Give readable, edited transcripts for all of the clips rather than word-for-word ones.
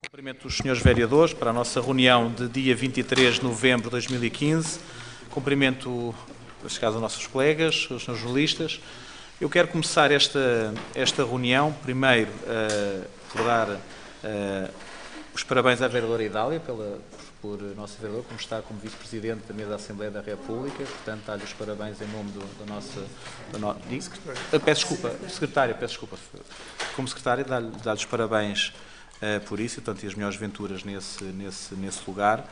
Cumprimento os senhores vereadores para a nossa reunião de dia 23 de novembro de 2015. Cumprimento, neste caso, os nossos colegas, os senhores jornalistas. Eu quero começar esta reunião, primeiro, por dar os parabéns à vereadora Idália, por nosso vereador, como está como vice-presidente da mesa da Assembleia da República. Portanto, dar-lhe os parabéns em nome da nossa... peço desculpa. Como secretária, dar-lhe os parabéns por isso, portanto, e as melhores venturas nesse lugar.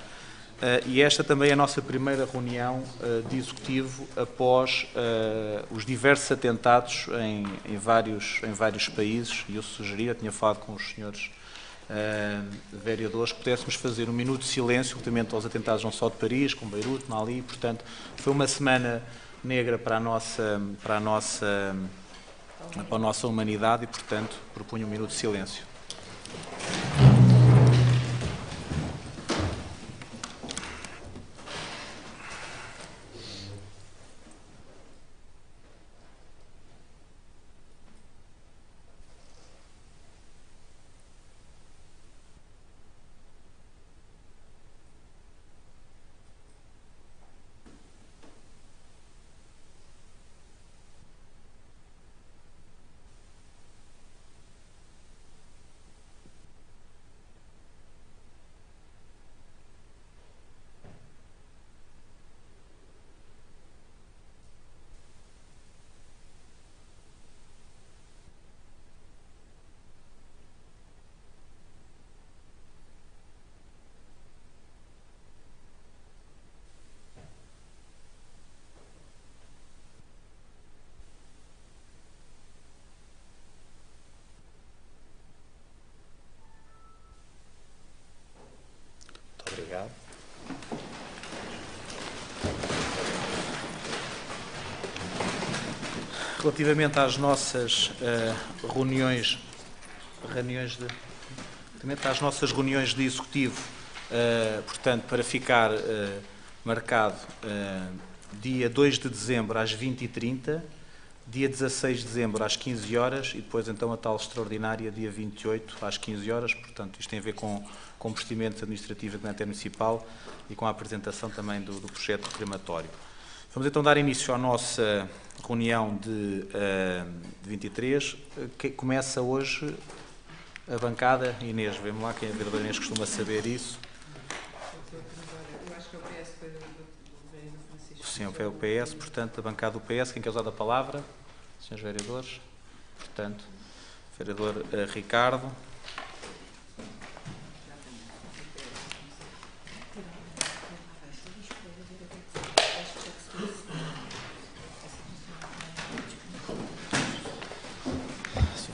E esta também é a nossa primeira reunião de executivo após os diversos atentados em vários países, e eu sugeria, tinha falado com os senhores vereadores, que pudéssemos fazer um minuto de silêncio relativamente aos atentados não só de Paris, como Beirute, Mali. Portanto, foi uma semana negra para a nossa humanidade e, portanto, propunho um minuto de silêncio. Obrigado. Relativamente às nossas reuniões de executivo, portanto, para ficar marcado dia 2 de dezembro às 20h30, dia 16 de dezembro às 15 horas e depois então a tal extraordinária dia 28 às 15 horas, portanto isto tem a ver com procedimentos administrativos da municipal e com a apresentação também do projeto reclamatório. Vamos então dar início à nossa reunião de 23, que começa hoje a bancada. Inês, vemos lá, quem é a vereadora Inês costuma saber isso. Eu acho que é o PS foi do vereador Francisco. Sim, é o PS, portanto, a bancada do PS. Quem quer usar a palavra? Senhores vereadores. Portanto, vereador Ricardo.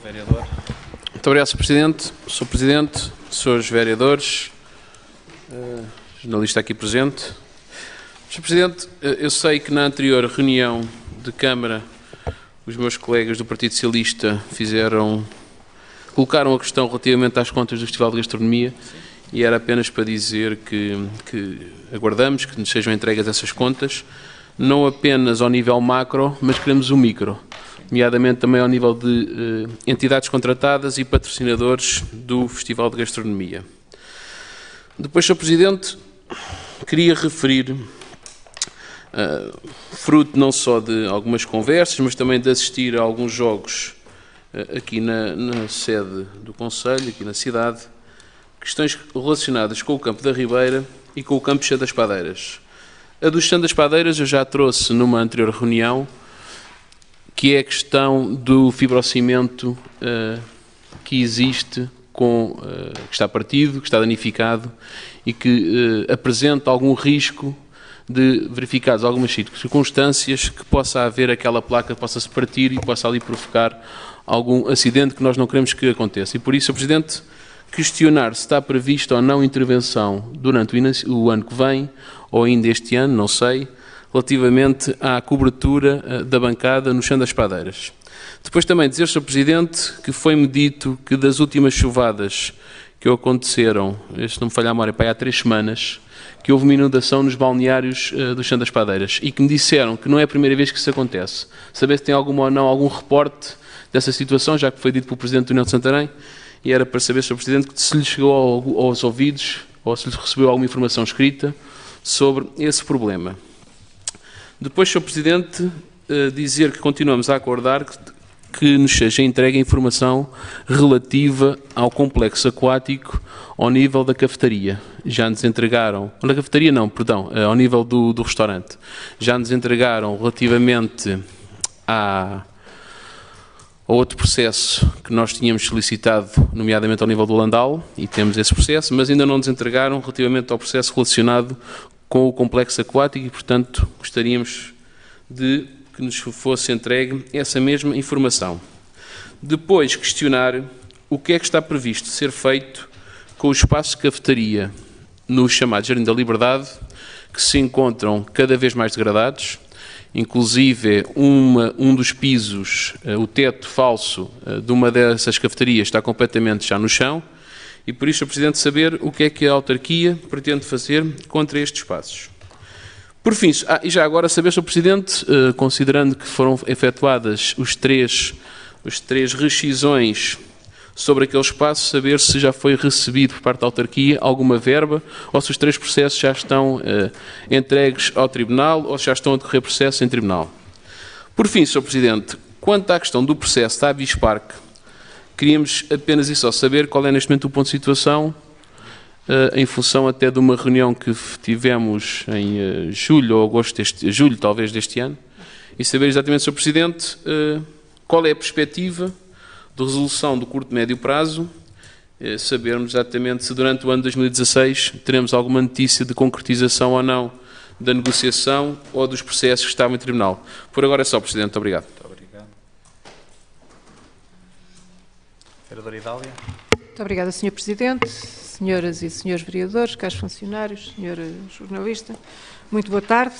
Vereador. Muito obrigado, Sr. Presidente. Sr. Presidente, Srs. Vereadores, jornalista aqui presente. Sr. Presidente, eu sei que na anterior reunião de Câmara os meus colegas do Partido Socialista colocaram a questão relativamente às contas do Festival de Gastronomia. E era apenas para dizer que aguardamos que nos sejam entregues essas contas, não apenas ao nível macro, mas queremos o micro, nomeadamente também ao nível de entidades contratadas e patrocinadores do Festival de Gastronomia. Depois, Sr. Presidente, queria referir, fruto não só de algumas conversas, mas também de assistir a alguns jogos aqui na sede do Conselho, aqui na cidade, questões relacionadas com o Campo da Ribeira e com o Campo Chã das Padeiras. A do Chã das Padeiras eu já trouxe numa anterior reunião, que é a questão do fibrocimento que existe, que está partido, que está danificado e que apresenta algum risco de verificadas algumas circunstâncias que possa haver aquela placa que possa se partir e possa ali provocar algum acidente que nós não queremos que aconteça. E por isso, Sr. Presidente, questionar se está prevista ou não intervenção durante o ano que vem, ou ainda este ano, não sei, relativamente à cobertura da bancada no Chã das Padeiras. Depois também dizer, Sr. Presidente, que foi-me dito que das últimas chuvadas que aconteceram, se não me falhar a memória, há 3 semanas, que houve uma inundação nos balneários do Chã das Padeiras e que me disseram que não é a primeira vez que isso acontece. Saber se tem algum ou não algum reporte dessa situação, já que foi dito pelo Presidente da União de Santarém, e era para saber, Sr. Presidente, se lhe chegou aos ouvidos ou se lhe recebeu alguma informação escrita sobre esse problema. Depois, Sr. Presidente, dizer que continuamos a acordar que nos seja entregue a informação relativa ao complexo aquático ao nível da cafetaria. Já nos entregaram, na cafetaria não, perdão, ao nível do restaurante. Já nos entregaram relativamente a outro processo que nós tínhamos solicitado, nomeadamente ao nível do Landau, e temos esse processo, mas ainda não nos entregaram relativamente ao processo relacionado com o complexo aquático e, portanto, gostaríamos de que nos fosse entregue essa mesma informação. Depois, questionar o que é que está previsto ser feito com os espaços de cafetaria no chamado Jardim da Liberdade, que se encontram cada vez mais degradados, inclusive um dos pisos, o teto falso de uma dessas cafetarias está completamente já no chão, e por isso, Sr. Presidente, saber o que é que a autarquia pretende fazer contra estes espaços. Por fim, e já agora saber, Sr. Presidente, considerando que foram efetuadas os três rescisões sobre aquele espaço, saber se já foi recebido por parte da autarquia alguma verba ou se os 3 processos já estão entregues ao Tribunal ou se já estão a decorrer processos em Tribunal. Por fim, Sr. Presidente, quanto à questão do processo da Abispark, queríamos apenas e só saber qual é neste momento o ponto de situação, em função até de uma reunião que tivemos em julho ou agosto julho talvez deste ano, e saber exatamente, Sr. Presidente, qual é a perspectiva de resolução do curto e médio prazo, sabermos exatamente se durante o ano de 2016 teremos alguma notícia de concretização ou não da negociação ou dos processos que estavam em tribunal. Por agora é só, Presidente. Muito obrigado. Muito obrigado. Vereadora Idália. Muito obrigada, Sr. Presidente, senhoras e senhores vereadores, caros funcionários, senhor jornalista. Muito boa tarde.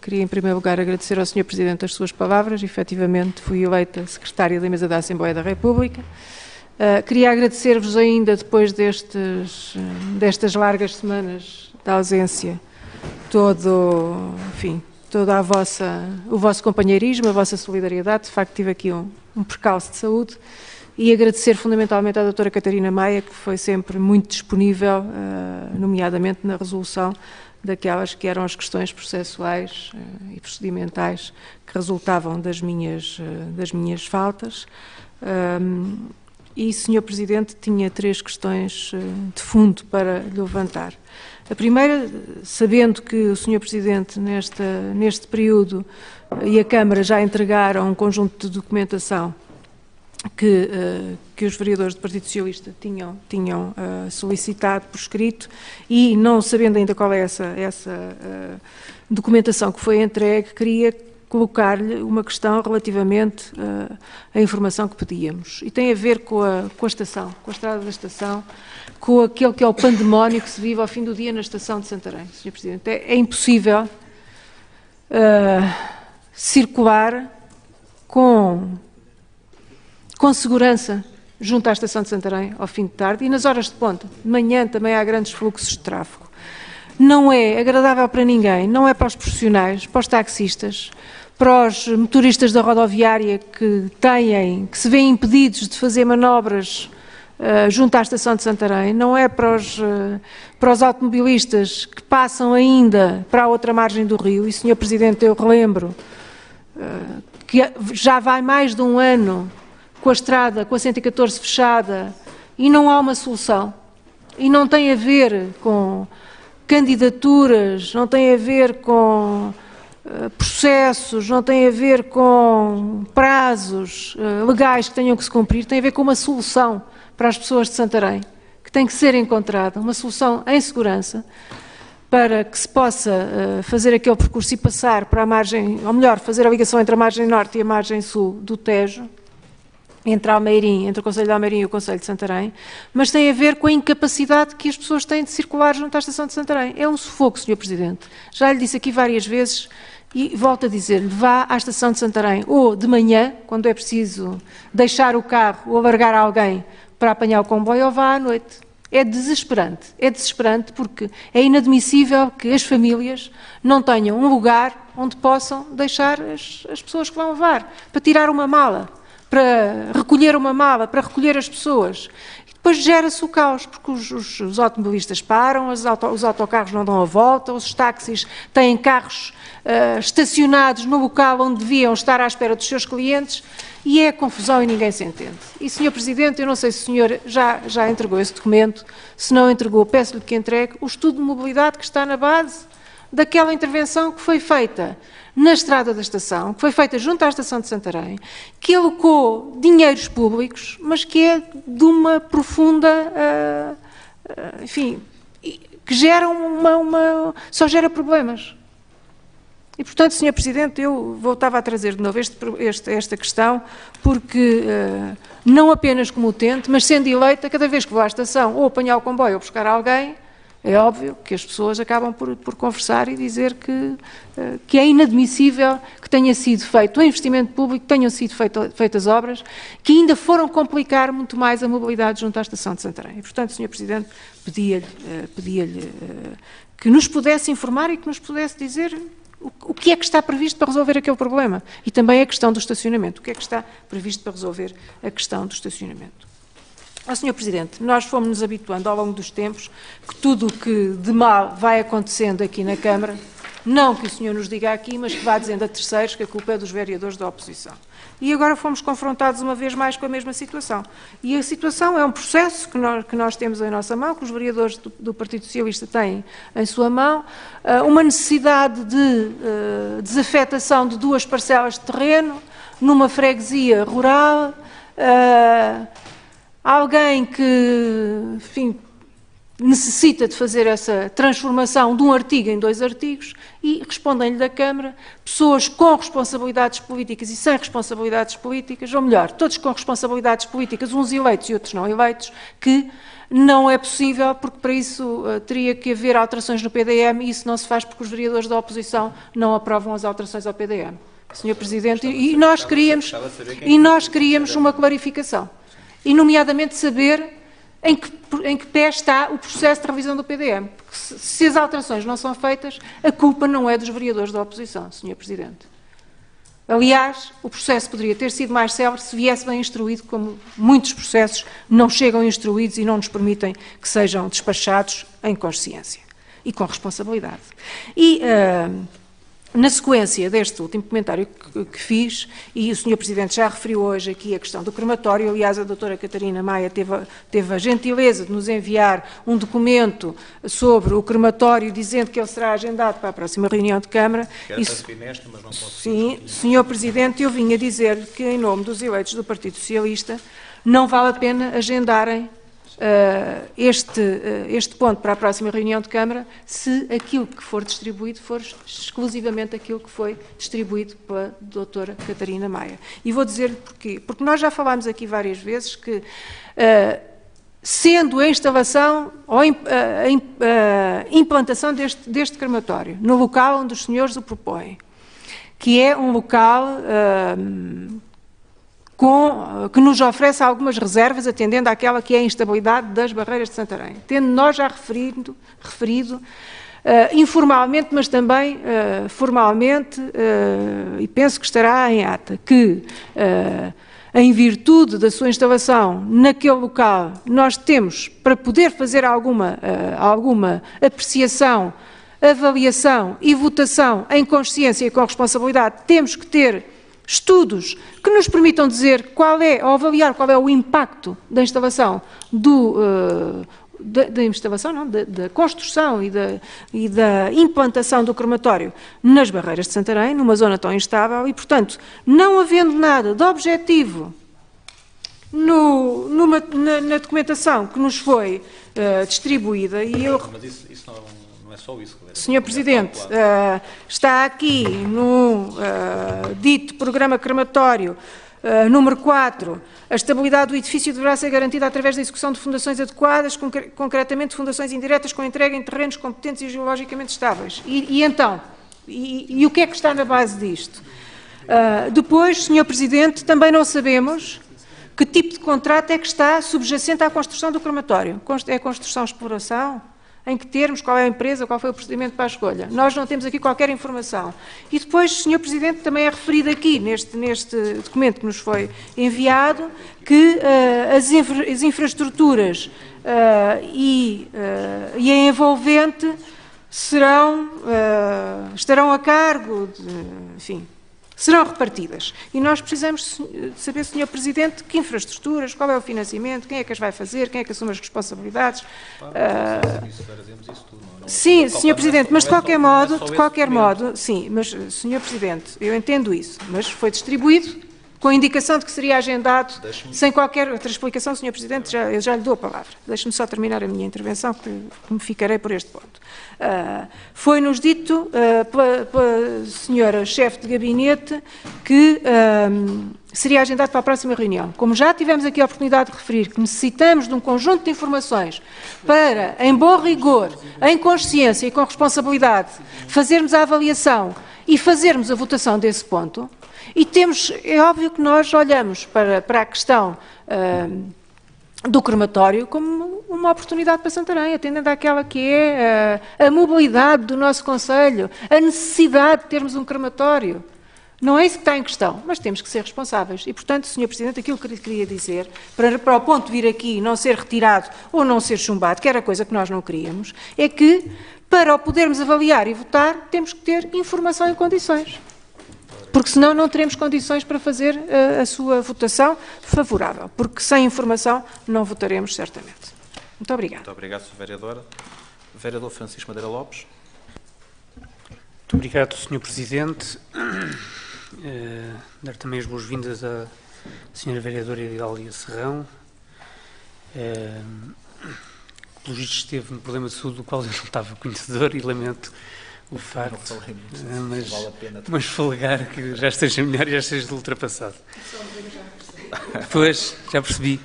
Queria, em primeiro lugar, agradecer ao Sr. Presidente as suas palavras. Efetivamente, fui eleita secretária da Mesa da Assembleia da República. Queria agradecer-vos ainda, depois destas largas semanas de ausência, todo o vosso companheirismo, a vossa solidariedade. De facto, tive aqui um percalço de saúde. E agradecer fundamentalmente à doutora Catarina Maia, que foi sempre muito disponível, nomeadamente na resolução daquelas que eram as questões processuais e procedimentais que resultavam das minhas faltas. E, Sr. Presidente, tinha 3 questões de fundo para lhe levantar. A primeira, sabendo que o Sr. Presidente, neste período, e a Câmara já entregaram um conjunto de documentação que os vereadores do Partido Socialista tinham solicitado por escrito, e não sabendo ainda qual é essa documentação que foi entregue, queria colocar-lhe uma questão relativamente à informação que pedíamos. E tem a ver com a estação, com a estrada da estação, com aquele que é o pandemónio que se vive ao fim do dia na estação de Santarém, Sr. Presidente. É impossível circular com segurança junto à estação de Santarém ao fim de tarde e nas horas de ponta. De manhã também há grandes fluxos de tráfego. Não é agradável para ninguém, não é para os profissionais, para os taxistas, para os motoristas da rodoviária que se veem impedidos de fazer manobras junto à estação de Santarém, não é para os automobilistas que passam ainda para a outra margem do rio. E, Sr. Presidente, eu relembro que já vai mais de um ano com a estrada, com a 114 fechada, e não há uma solução. E não tem a ver com candidaturas, não tem a ver com processos, não tem a ver com prazos legais que tenham que se cumprir, tem a ver com uma solução para as pessoas de Santarém, que tem que ser encontrada, uma solução em segurança, para que se possa fazer aquele percurso e passar para a margem, ou melhor, fazer a ligação entre a margem norte e a margem sul do Tejo, entre o Concelho de Almeirim e o Concelho de Santarém, mas tem a ver com a incapacidade que as pessoas têm de circular junto à estação de Santarém. É um sufoco, Sr. Presidente. Já lhe disse aqui várias vezes e volto a dizer-lhe, vá à estação de Santarém ou de manhã, quando é preciso deixar o carro ou alargar alguém para apanhar o comboio, ou vá à noite. É desesperante porque é inadmissível que as famílias não tenham um lugar onde possam deixar as pessoas que vão levar, para tirar uma mala, para recolher uma mala, para recolher as pessoas. depois gera-se o caos, porque os automobilistas param, os autocarros não dão a volta, os táxis têm carros estacionados no local onde deviam estar à espera dos seus clientes, e é confusão e ninguém se entende. E, Sr. Presidente, eu não sei se o senhor já entregou esse documento, se não entregou, peço-lhe que entregue o estudo de mobilidade que está na base daquela intervenção que foi feita na estrada da estação, que foi feita junto à estação de Santarém, que alocou dinheiros públicos, mas que é de uma profunda, enfim, que gera só gera problemas. E, portanto, Sr. Presidente, eu voltava a trazer de novo esta questão, porque não apenas como utente, mas sendo eleita, cada vez que vou à estação ou apanhar o comboio ou buscar alguém, é óbvio que as pessoas acabam por conversar e dizer que é inadmissível que tenha sido feito o investimento público, que tenham sido feitas obras, que ainda foram complicar muito mais a mobilidade junto à estação de Santarém. E, portanto, Sr. Presidente, pedia-lhe que nos pudesse informar e que nos pudesse dizer o que é que está previsto para resolver aquele problema. E também a questão do estacionamento. O que é que está previsto para resolver a questão do estacionamento? Sr. Presidente, nós fomos-nos habituando ao longo dos tempos que tudo o que de mal vai acontecendo aqui na Câmara, não que o senhor nos diga aqui, mas que vá dizendo a terceiros que a culpa é dos vereadores da oposição. E agora fomos confrontados uma vez mais com a mesma situação. E a situação é um processo que nós temos em nossa mão, que os vereadores do Partido Socialista têm em sua mão, uma necessidade de desafetação de 2 parcelas de terreno numa freguesia rural, alguém que, enfim, necessita de fazer essa transformação de um artigo em 2 artigos e respondem-lhe da Câmara pessoas com responsabilidades políticas e sem responsabilidades políticas, ou melhor, todos com responsabilidades políticas, uns eleitos e outros não eleitos, que não é possível, porque para isso teria que haver alterações no PDM e isso não se faz porque os vereadores da oposição não aprovam as alterações ao PDM. Sr. Presidente, e nós queríamos uma clarificação. E, nomeadamente, saber em que pé está o processo de revisão do PDM. Porque se as alterações não são feitas, a culpa não é dos vereadores da oposição, Sr. Presidente. Aliás, o processo poderia ter sido mais célere se viesse bem instruído, como muitos processos não chegam instruídos e não nos permitem que sejam despachados em consciência e com responsabilidade. E na sequência deste último comentário que fiz, e o Sr. Presidente já referiu hoje aqui a questão do crematório, aliás, a doutora Catarina Maia teve a gentileza de nos enviar um documento sobre o crematório, dizendo que ele será agendado para a próxima reunião de Câmara. Sim, Sr. Presidente, eu vim a dizer que, em nome dos eleitos do Partido Socialista, não vale a pena agendarem este ponto para a próxima reunião de Câmara, se aquilo que for distribuído for exclusivamente aquilo que foi distribuído pela doutora Catarina Maia. E vou dizer-lhe porquê. Porque nós já falámos aqui várias vezes que, sendo a instalação ou a implantação deste crematório no local onde os senhores o propõem, que é um local que nos oferece algumas reservas, atendendo àquela que é a instabilidade das barreiras de Santarém. Tendo nós já referido informalmente, mas também formalmente, e penso que estará em ata, que em virtude da sua instalação naquele local, nós temos, para poder fazer alguma apreciação, avaliação e votação em consciência e com responsabilidade, temos que ter estudos que nos permitam dizer ou avaliar qual é o impacto da instalação da construção e da implantação do crematório nas barreiras de Santarém, numa zona tão instável, e, portanto, não havendo nada de objetivo na documentação que nos foi distribuída, e eu... Mas isso não é só isso. Sr. Presidente, está aqui no dito programa crematório número 4, a estabilidade do edifício deverá ser garantida através da execução de fundações adequadas, concretamente fundações indiretas com entrega em terrenos competentes e geologicamente estáveis. Então, o que é que está na base disto? Depois, Sr. Presidente, também não sabemos que tipo de contrato é que está subjacente à construção do crematório. É construção-exploração? Em que termos, qual é a empresa, qual foi o procedimento para a escolha. Nós não temos aqui qualquer informação. E depois, Sr. Presidente, também é referido aqui, neste documento que nos foi enviado, que as infraestruturas e a envolvente estarão a cargo enfim, serão repartidas. E nós precisamos de saber, Sr. Presidente, que infraestruturas, qual é o financiamento, quem é que as vai fazer, quem é que assume as responsabilidades. Sim, Sr. Presidente, mas de qualquer modo, sim, mas, Sr. Presidente, eu entendo isso, mas foi distribuído com a indicação de que seria agendado, sem qualquer outra explicação, Sr. Presidente, eu já lhe dou a palavra. Deixe-me só terminar a minha intervenção, que me ficarei por este ponto. Foi-nos dito pela senhora chefe de gabinete que seria agendado para a próxima reunião. Como já tivemos aqui a oportunidade de referir que necessitamos de um conjunto de informações para, em bom rigor, em consciência e com responsabilidade, fazermos a avaliação e fazermos a votação desse ponto, e é óbvio que nós olhamos para a questão do crematório como uma oportunidade para Santarém, atendendo àquela que é a mobilidade do nosso concelho, a necessidade de termos um crematório. Não é isso que está em questão, mas temos que ser responsáveis. E, portanto, Sr. Presidente, aquilo que lhe queria dizer, para o ponto de vir aqui não ser retirado ou não ser chumbado, que era coisa que nós não queríamos, é que, para o podermos avaliar e votar, temos que ter informação em condições. Porque senão não teremos condições para fazer a sua votação favorável, porque sem informação não votaremos certamente. Muito obrigada. Muito obrigado, Sra. Vereadora. Vereador Francisco Madeira Lopes. Muito obrigado, Sr. Presidente. Dar também as boas-vindas à Sra. Vereadora Idália Serrão. Pelo visto esteve um problema de saúde do qual eu não estava conhecedor e lamento o facto, mas falegar que já esteja melhor e já esteja ultrapassado. Pois, já percebi,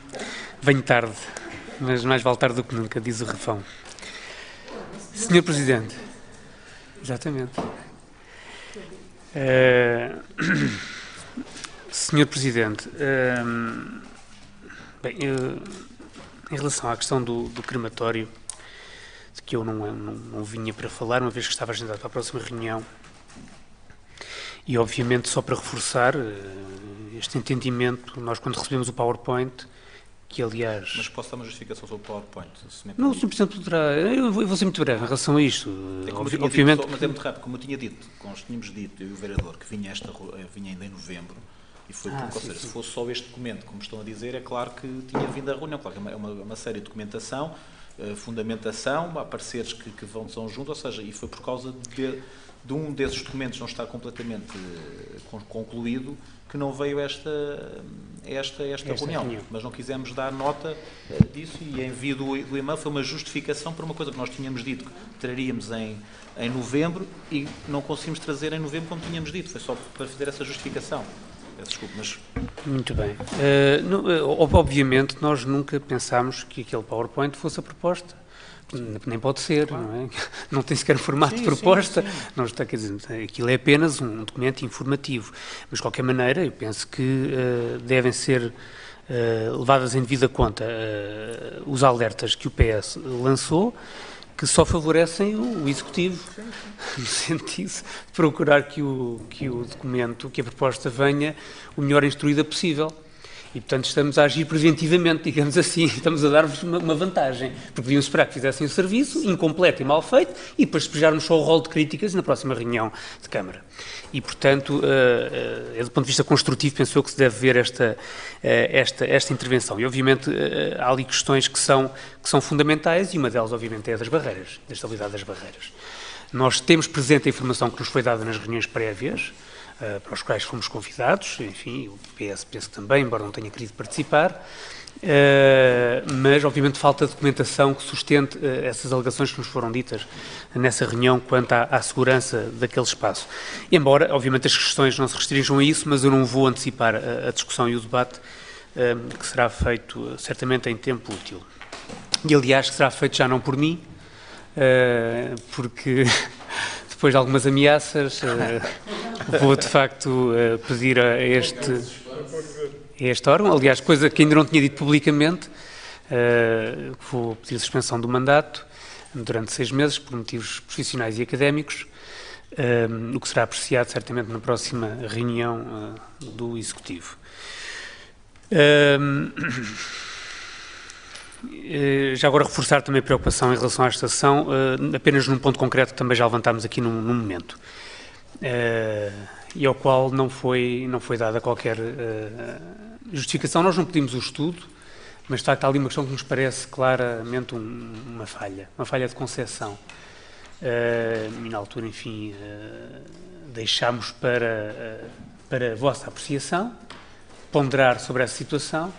venho tarde, mas mais vale tarde do que nunca, diz o refrão. Senhor Presidente, exatamente. Senhor Presidente, bem, em relação à questão do crematório, de que eu não vinha para falar, uma vez que estava agendado para a próxima reunião, e obviamente só para reforçar este entendimento, nós quando recebemos o PowerPoint, que aliás... Mas posso dar uma justificação sobre o PowerPoint? Não, o Sr. Presidente poderá... Eu vou ser muito breve em relação a isto. Obviamente... Mas é muito rápido, como eu tinha dito, como nós tínhamos dito, eu e o vereador, que vinha ainda em novembro, e foi ou seja, se fosse só este documento, como estão a dizer, é claro que tinha vindo a reunião, claro que é uma série de documentação, fundamentação, há pareceres que vão juntos, ou seja, e foi por causa de um desses documentos não estar completamente concluído que não veio esta reunião. Mas não quisemos dar nota disso e a envio do e-mail foi uma justificação para uma coisa que nós tínhamos dito que traríamos em novembro e não conseguimos trazer em novembro como tínhamos dito, foi só para fazer essa justificação. Desculpe, mas... Muito bem. Obviamente, nós nunca pensámos que aquele PowerPoint fosse a proposta. Nem pode ser, claro. Não é? Não tem sequer formato de proposta. Sim. Não está, quer dizer, aquilo é apenas um documento informativo. Mas, de qualquer maneira, eu penso que devem ser levadas em devida conta os alertas que o PS lançou, que só favorecem o Executivo, no sentido de procurar que o documento, que a proposta venha o melhor instruída possível. E, portanto, estamos a agir preventivamente, digamos assim, estamos a dar-vos uma vantagem, porque deviam esperar que fizessem o serviço, incompleto e mal feito, e depois despejarmos só o rol de críticas na próxima reunião de Câmara. E, portanto, do ponto de vista construtivo, penso eu que se deve ver esta intervenção. E, obviamente, há ali questões que são fundamentais, e uma delas, obviamente, é a das barreiras, da estabilidade das barreiras. Nós temos presente a informação que nos foi dada nas reuniões prévias, para os quais fomos convidados, enfim, o PS penso que também, embora não tenha querido participar, mas obviamente falta documentação que sustente essas alegações que nos foram ditas nessa reunião quanto à segurança daquele espaço. Embora, obviamente, as questões não se restringam a isso, mas eu não vou antecipar a discussão e o debate, que será feito certamente em tempo útil. E, aliás, que será feito já não por mim, porque... Depois de algumas ameaças, vou de facto pedir a este órgão, aliás, coisa que ainda não tinha dito publicamente, vou pedir a suspensão do mandato, durante 6 meses, por motivos profissionais e académicos, o que será apreciado certamente na próxima reunião do Executivo. Já agora reforçar também a preocupação em relação à estação, apenas num ponto concreto que também já levantámos aqui num momento, e ao qual não foi dada qualquer justificação. Nós não pedimos o estudo, mas está ali uma questão que nos parece claramente uma falha de concepção. E na altura, enfim, deixámos para a vossa apreciação, ponderar sobre essa situação,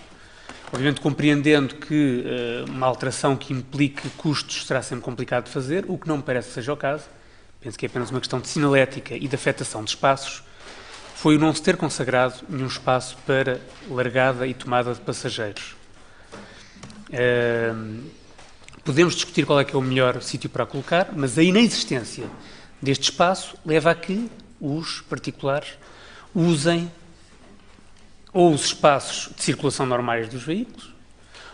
obviamente compreendendo que uma alteração que implique custos será sempre complicado de fazer, o que não me parece que seja o caso. Penso que é apenas uma questão de sinalética e de afetação de espaços. Foi o não se ter consagrado nenhum espaço para largada e tomada de passageiros. Podemos discutir qual é que é o melhor sítio para a colocar, mas a inexistência deste espaço leva a que os particulares usem ou os espaços de circulação normais dos veículos,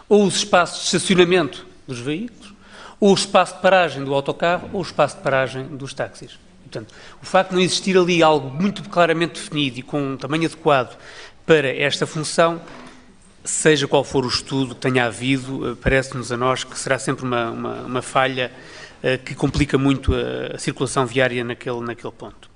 ou os espaços de estacionamento dos veículos, ou o espaço de paragem do autocarro, ou o espaço de paragem dos táxis. Portanto, o facto de não existir ali algo muito claramente definido e com um tamanho adequado para esta função, seja qual for o estudo que tenha havido, parece-nos a nós que será sempre uma falha que complica muito a circulação viária naquele ponto.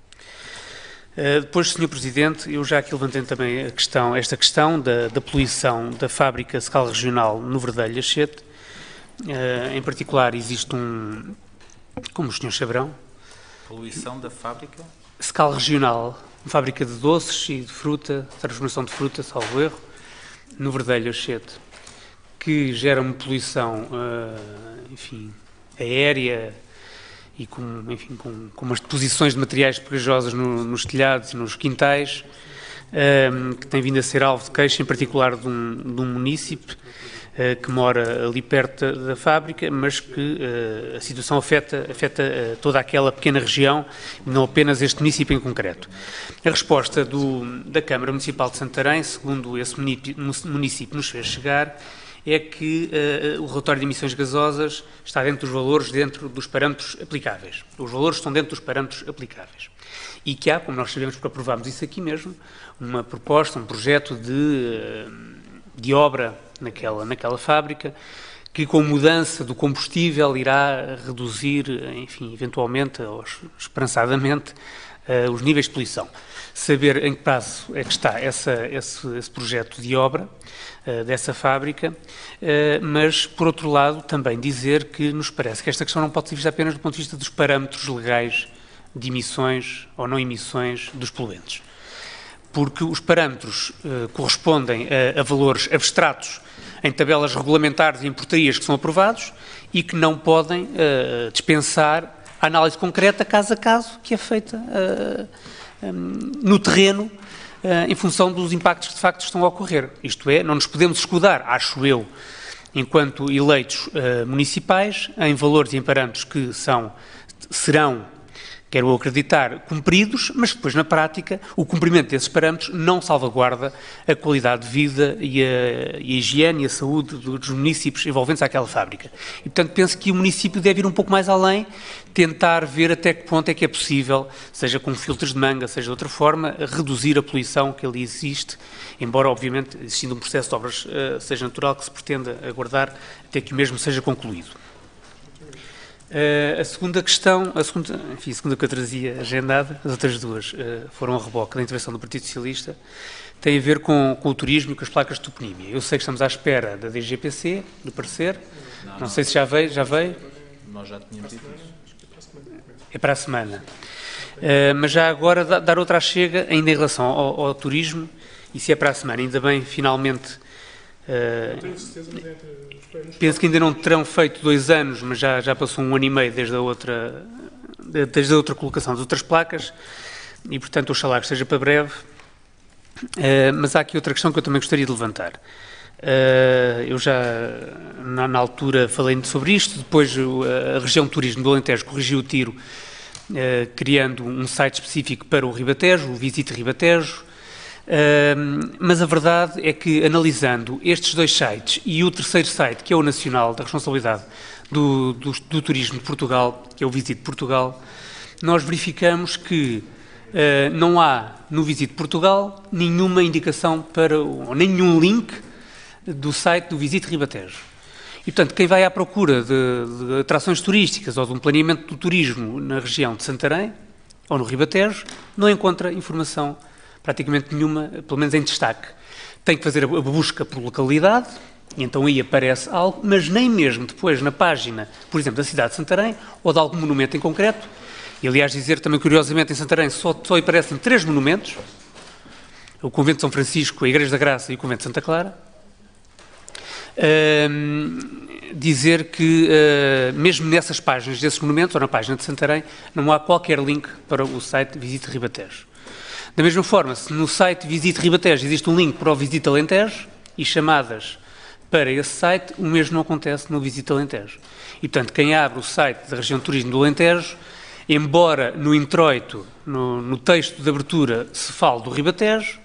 Depois, Sr. Presidente, eu já aqui levantei também esta questão da poluição da fábrica Scal Regional no Verdelho Achete. Em particular, existe como os senhores saberão, Poluição da fábrica? Scal Regional, uma fábrica de doces e de fruta, transformação de fruta, salvo erro, no Verdelho Achete, que gera uma poluição, enfim, aérea e com umas deposições de materiais pegajosos nos telhados e nos quintais, que tem vindo a ser alvo de queixa, em particular de um munícipe que mora ali perto da fábrica, mas que a situação afeta toda aquela pequena região, não apenas este município em concreto. A resposta da Câmara Municipal de Santarém, segundo esse município nos fez chegar, é que o relatório de emissões gasosas está dentro dos valores, dentro dos parâmetros aplicáveis. Os valores estão dentro dos parâmetros aplicáveis. E que há, como nós sabemos, porque aprovámos isso aqui mesmo, uma proposta, um projeto de obra naquela fábrica, que com mudança do combustível irá reduzir, enfim, eventualmente, ou esperançadamente, os níveis de poluição. Saber em que prazo é que está esse projeto de obra dessa fábrica, mas, por outro lado, também dizer que nos parece que esta questão não pode ser vista apenas do ponto de vista dos parâmetros legais de emissões ou não emissões dos poluentes. Porque os parâmetros correspondem a valores abstratos em tabelas regulamentares e em portarias que são aprovados e que não podem dispensar a análise concreta, caso a caso, que é feita no terreno, em função dos impactos que de facto estão a ocorrer. Isto é, não nos podemos escudar, acho eu, enquanto eleitos municipais, em valores e em parâmetros que serão, quero eu acreditar, cumpridos, mas depois, na prática, o cumprimento desses parâmetros não salvaguarda a qualidade de vida e a higiene e a saúde dos municípios envolventes àquela fábrica. E, portanto, penso que o município deve ir um pouco mais além, tentar ver até que ponto é que é possível, seja com filtros de manga, seja de outra forma, reduzir a poluição que ali existe, embora, obviamente, existindo um processo de obras, seja natural que se pretenda aguardar até que o mesmo seja concluído. A segunda questão, a segunda que eu trazia agendada, as outras duas foram a reboque da intervenção do Partido Socialista, tem a ver com o turismo e com as placas de toponímia. Eu sei que estamos à espera da DGPC, do parecer, não sei se já veio. Nós já tínhamos dito isso. É para a semana. Mas já agora dar outra chega ainda em relação ao turismo, e se é para a semana, ainda bem, finalmente... penso que ainda não terão feito 2 anos, mas já passou 1 ano e meio desde a outra colocação das outras placas e, portanto, oxalá que seja para breve. Mas há aqui outra questão que eu também gostaria de levantar. Eu já, na altura, falei sobre isto, depois a região de turismo do Alentejo corrigiu o tiro, criando um site específico para o Ribatejo, o Visite Ribatejo. Mas a verdade é que, analisando estes 2 sites e o terceiro site, que é o nacional, da responsabilidade do turismo de Portugal, que é o Visite Portugal, nós verificamos que não há no Visite Portugal nenhuma indicação ou nenhum link do site do Visite Ribatejo. E, portanto, quem vai à procura de atrações turísticas ou de um planeamento do turismo na região de Santarém ou no Ribatejo, não encontra informação praticamente nenhuma, pelo menos em destaque. Tem que fazer a busca por localidade, e então aí aparece algo, mas nem mesmo depois na página, por exemplo, da cidade de Santarém ou de algum monumento em concreto. E, aliás, dizer também, curiosamente, em Santarém só aparecem 3 monumentos: o Convento de São Francisco, a Igreja da Graça e o Convento de Santa Clara. Dizer que, mesmo nessas páginas desses monumentos, ou na página de Santarém, não há qualquer link para o site Visite Ribatejo. Da mesma forma, se no site Visite Ribatejo existe um link para o Visite Alentejo e chamadas para esse site, o mesmo não acontece no Visite Alentejo. E, portanto, quem abre o site da região de turismo do Alentejo, embora no introito, no texto de abertura, se fale do Ribatejo,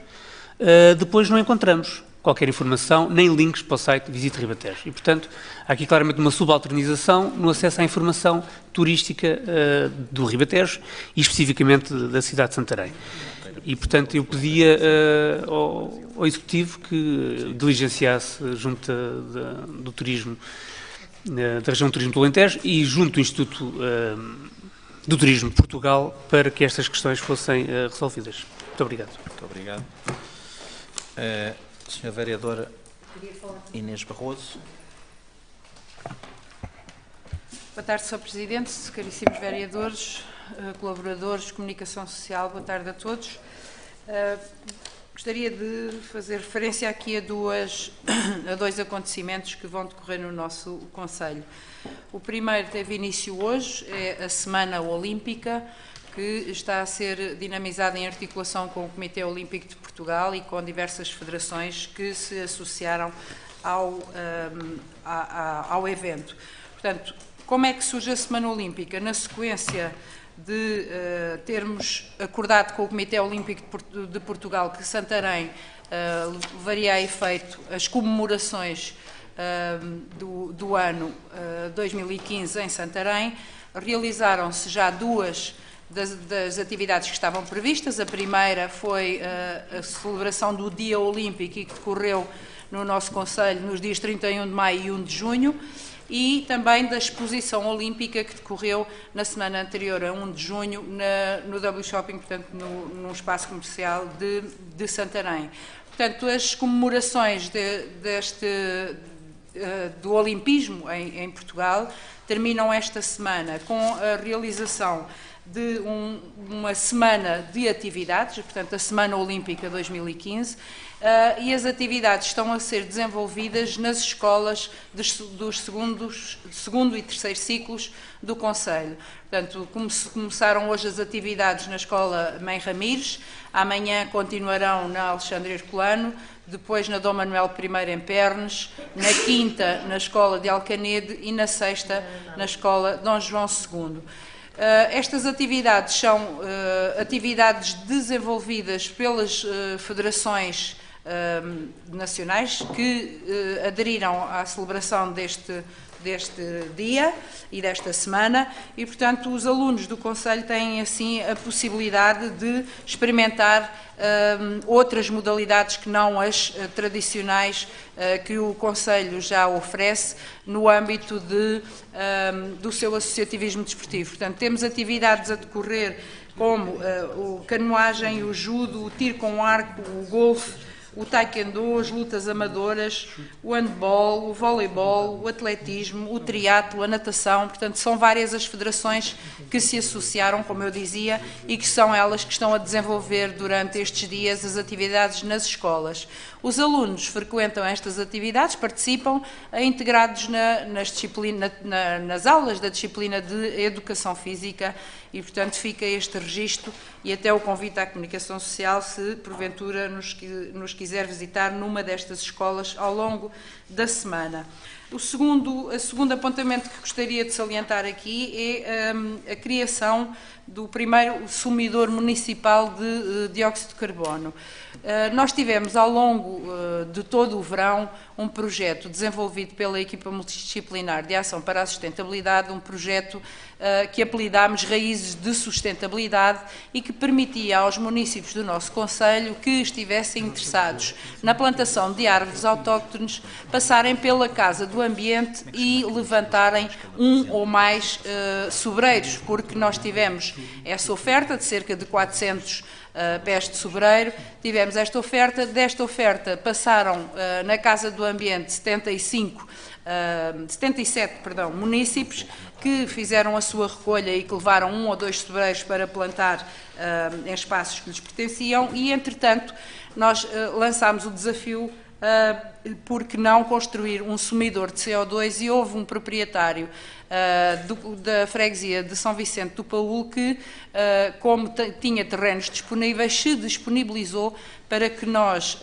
depois não encontramos qualquer informação, nem links para o site Visite Ribatejo. E, portanto, há aqui claramente uma subalternização no acesso à informação turística do Ribatejo e especificamente da cidade de Santarém. E, portanto, eu pedia ao Executivo que diligenciasse junto do turismo, da região do turismo do Alentejo e junto do Instituto do Turismo de Portugal para que estas questões fossem resolvidas. Muito obrigado. Muito obrigado. Sra. Vereadora Inês Barroso. Boa tarde, Sr. Presidente, caríssimos vereadores, colaboradores de comunicação social, boa tarde a todos. Gostaria de fazer referência aqui a dois acontecimentos que vão decorrer no nosso Conselho. O primeiro teve início hoje, é a Semana Olímpica, que está a ser dinamizada em articulação com o Comitê Olímpico de Portugal e com diversas federações que se associaram ao evento. Portanto, como é que surge a Semana Olímpica? Na sequência de termos acordado com o Comitê Olímpico de Portugal que Santarém levaria a efeito as comemorações do ano 2015 em Santarém, realizaram-se já duas das atividades que estavam previstas. A primeira foi a celebração do Dia Olímpico e que decorreu no nosso Conselho nos dias 31 de maio e 1 de junho, e também da exposição olímpica que decorreu na semana anterior a 1 de junho no W Shopping, portanto num espaço comercial de Santarém. Portanto, as comemorações do Olimpismo em Portugal terminam esta semana com a realização de uma semana de atividades, portanto a Semana Olímpica 2015, e as atividades estão a ser desenvolvidas nas escolas dos segundo e terceiro ciclos do Conselho. Portanto, começaram hoje as atividades na Escola Mãe Ramires, amanhã continuarão na Alexandre Herculano, depois na Dom Manuel I em Pernes, na quinta na Escola de Alcanede e na sexta na Escola Dom João II. Estas atividades são atividades desenvolvidas pelas federações nacionais que aderiram à celebração deste dia e desta semana e, portanto, os alunos do Conselho têm, assim, a possibilidade de experimentar outras modalidades que não as tradicionais que o Conselho já oferece no âmbito do seu associativismo desportivo. Portanto, temos atividades a decorrer como o canoagem, o judo, o tiro com arco, o golfe, o taekwondo, as lutas amadoras, o handball, o voleibol, o atletismo, o triatlo, a natação. Portanto, são várias as federações que se associaram, como eu dizia, e que são elas que estão a desenvolver durante estes dias as atividades nas escolas. Os alunos frequentam estas atividades, participam, integrados nas aulas da disciplina de Educação Física e, portanto, fica este registro e até o convite à comunicação social se, porventura, nos quiser visitar numa destas escolas ao longo da semana. O segundo apontamento que gostaria de salientar aqui é a criação do primeiro sumidor municipal de dióxido de carbono. Nós tivemos ao longo de todo o verão um projeto desenvolvido pela equipa multidisciplinar de ação para a sustentabilidade, um projeto que apelidámos Raízes de Sustentabilidade e que permitia aos municípios do nosso concelho que estivessem interessados na plantação de árvores autóctones passarem pela Casa do Ambiente e levantarem um ou mais sobreiros, porque nós tivemos essa oferta de cerca de 400 pés de sobreiro, tivemos esta oferta, desta oferta passaram na Casa do Ambiente 77 municípios que fizeram a sua recolha e que levaram 1 ou 2 sobreiros para plantar em espaços que lhes pertenciam e, entretanto, nós lançámos o desafio por que não construir um sumidor de CO2 e houve um proprietário da freguesia de São Vicente do Paúl que, como tinha terrenos disponíveis, se disponibilizou para que nós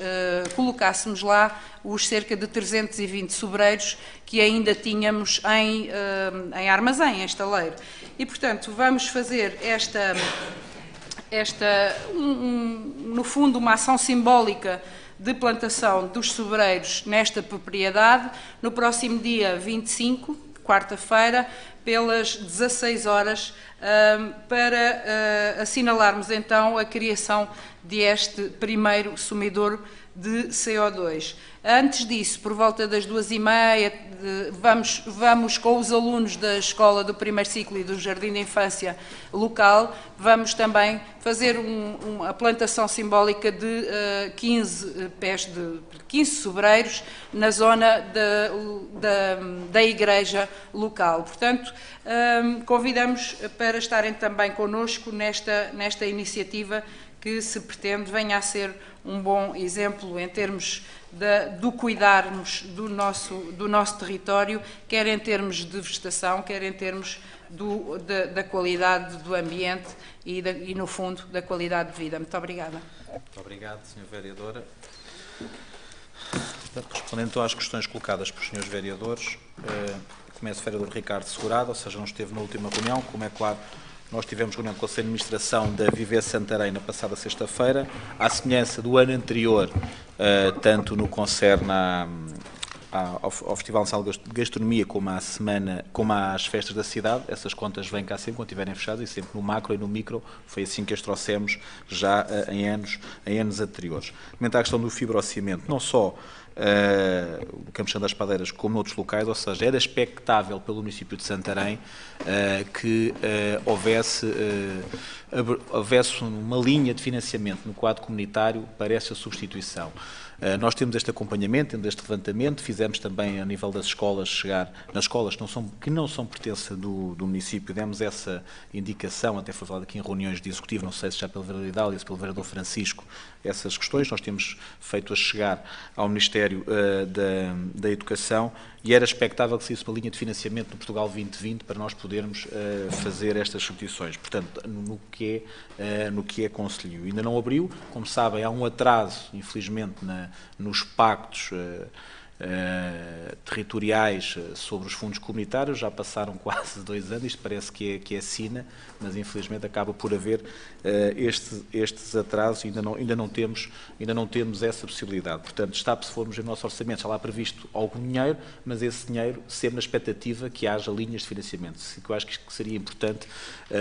colocássemos lá os cerca de 320 sobreiros que ainda tínhamos em armazém, em estaleiro. E, portanto, vamos fazer no fundo, uma ação simbólica de plantação dos sobreiros nesta propriedade, no próximo dia 25, quarta-feira, pelas 16 horas, para assinalarmos então a criação deste primeiro sumidor de CO2. Antes disso, por volta das 2h30, vamos com os alunos da escola do primeiro ciclo e do jardim de infância local, vamos também fazer a plantação simbólica de 15 sobreiros na zona da igreja local. Portanto, convidamos para estarem também connosco nesta iniciativa que se pretende venha a ser um bom exemplo em termos do cuidarmos do nosso território, quer em termos de vegetação, quer em termos da qualidade do ambiente e, no fundo, da qualidade de vida. Muito obrigada. Muito obrigado, Sra. Vereadora. Respondendo então às questões colocadas pelos Srs. Vereadores, começo o vereador Ricardo Segurado, ou seja, não esteve na última reunião, como é claro. Nós tivemos reunião do Conselho de Administração da Viver Santarém na passada sexta-feira, à semelhança do ano anterior, tanto no que concerne ao Festival Nacional de Gastronomia como às festas da cidade. Essas contas vêm cá sempre, quando estiverem fechadas, e sempre no macro e no micro, foi assim que as trouxemos já em anos anteriores. Comentar a questão do fibrocimento, não só no Campo Santo das Padeiras como noutros locais, ou seja, era expectável pelo município de Santarém que houvesse uma linha de financiamento no quadro comunitário para essa substituição. Nós temos este acompanhamento, temos este levantamento, fizemos também a nível das escolas chegar, nas escolas que não são pertença do município, demos essa indicação, até foi falado aqui em reuniões de executivo, não sei se já pelo vereador Idália, se pelo vereador Francisco, essas questões, nós temos feito a chegar ao Ministério da Educação e era expectável que saísse uma linha de financiamento no Portugal 2020 para nós podermos fazer estas substituições. Portanto, no que é concelho. Ainda não abriu, como sabem, há um atraso, infelizmente, nos pactos territoriais sobre os fundos comunitários, já passaram quase 2 anos, isto parece que é sina, mas infelizmente acaba por haver estes atrasos, ainda não temos essa possibilidade. Portanto, se formos no nosso orçamento, está lá previsto algum dinheiro, mas esse dinheiro sempre na expectativa que haja linhas de financiamento, que eu acho que seria importante,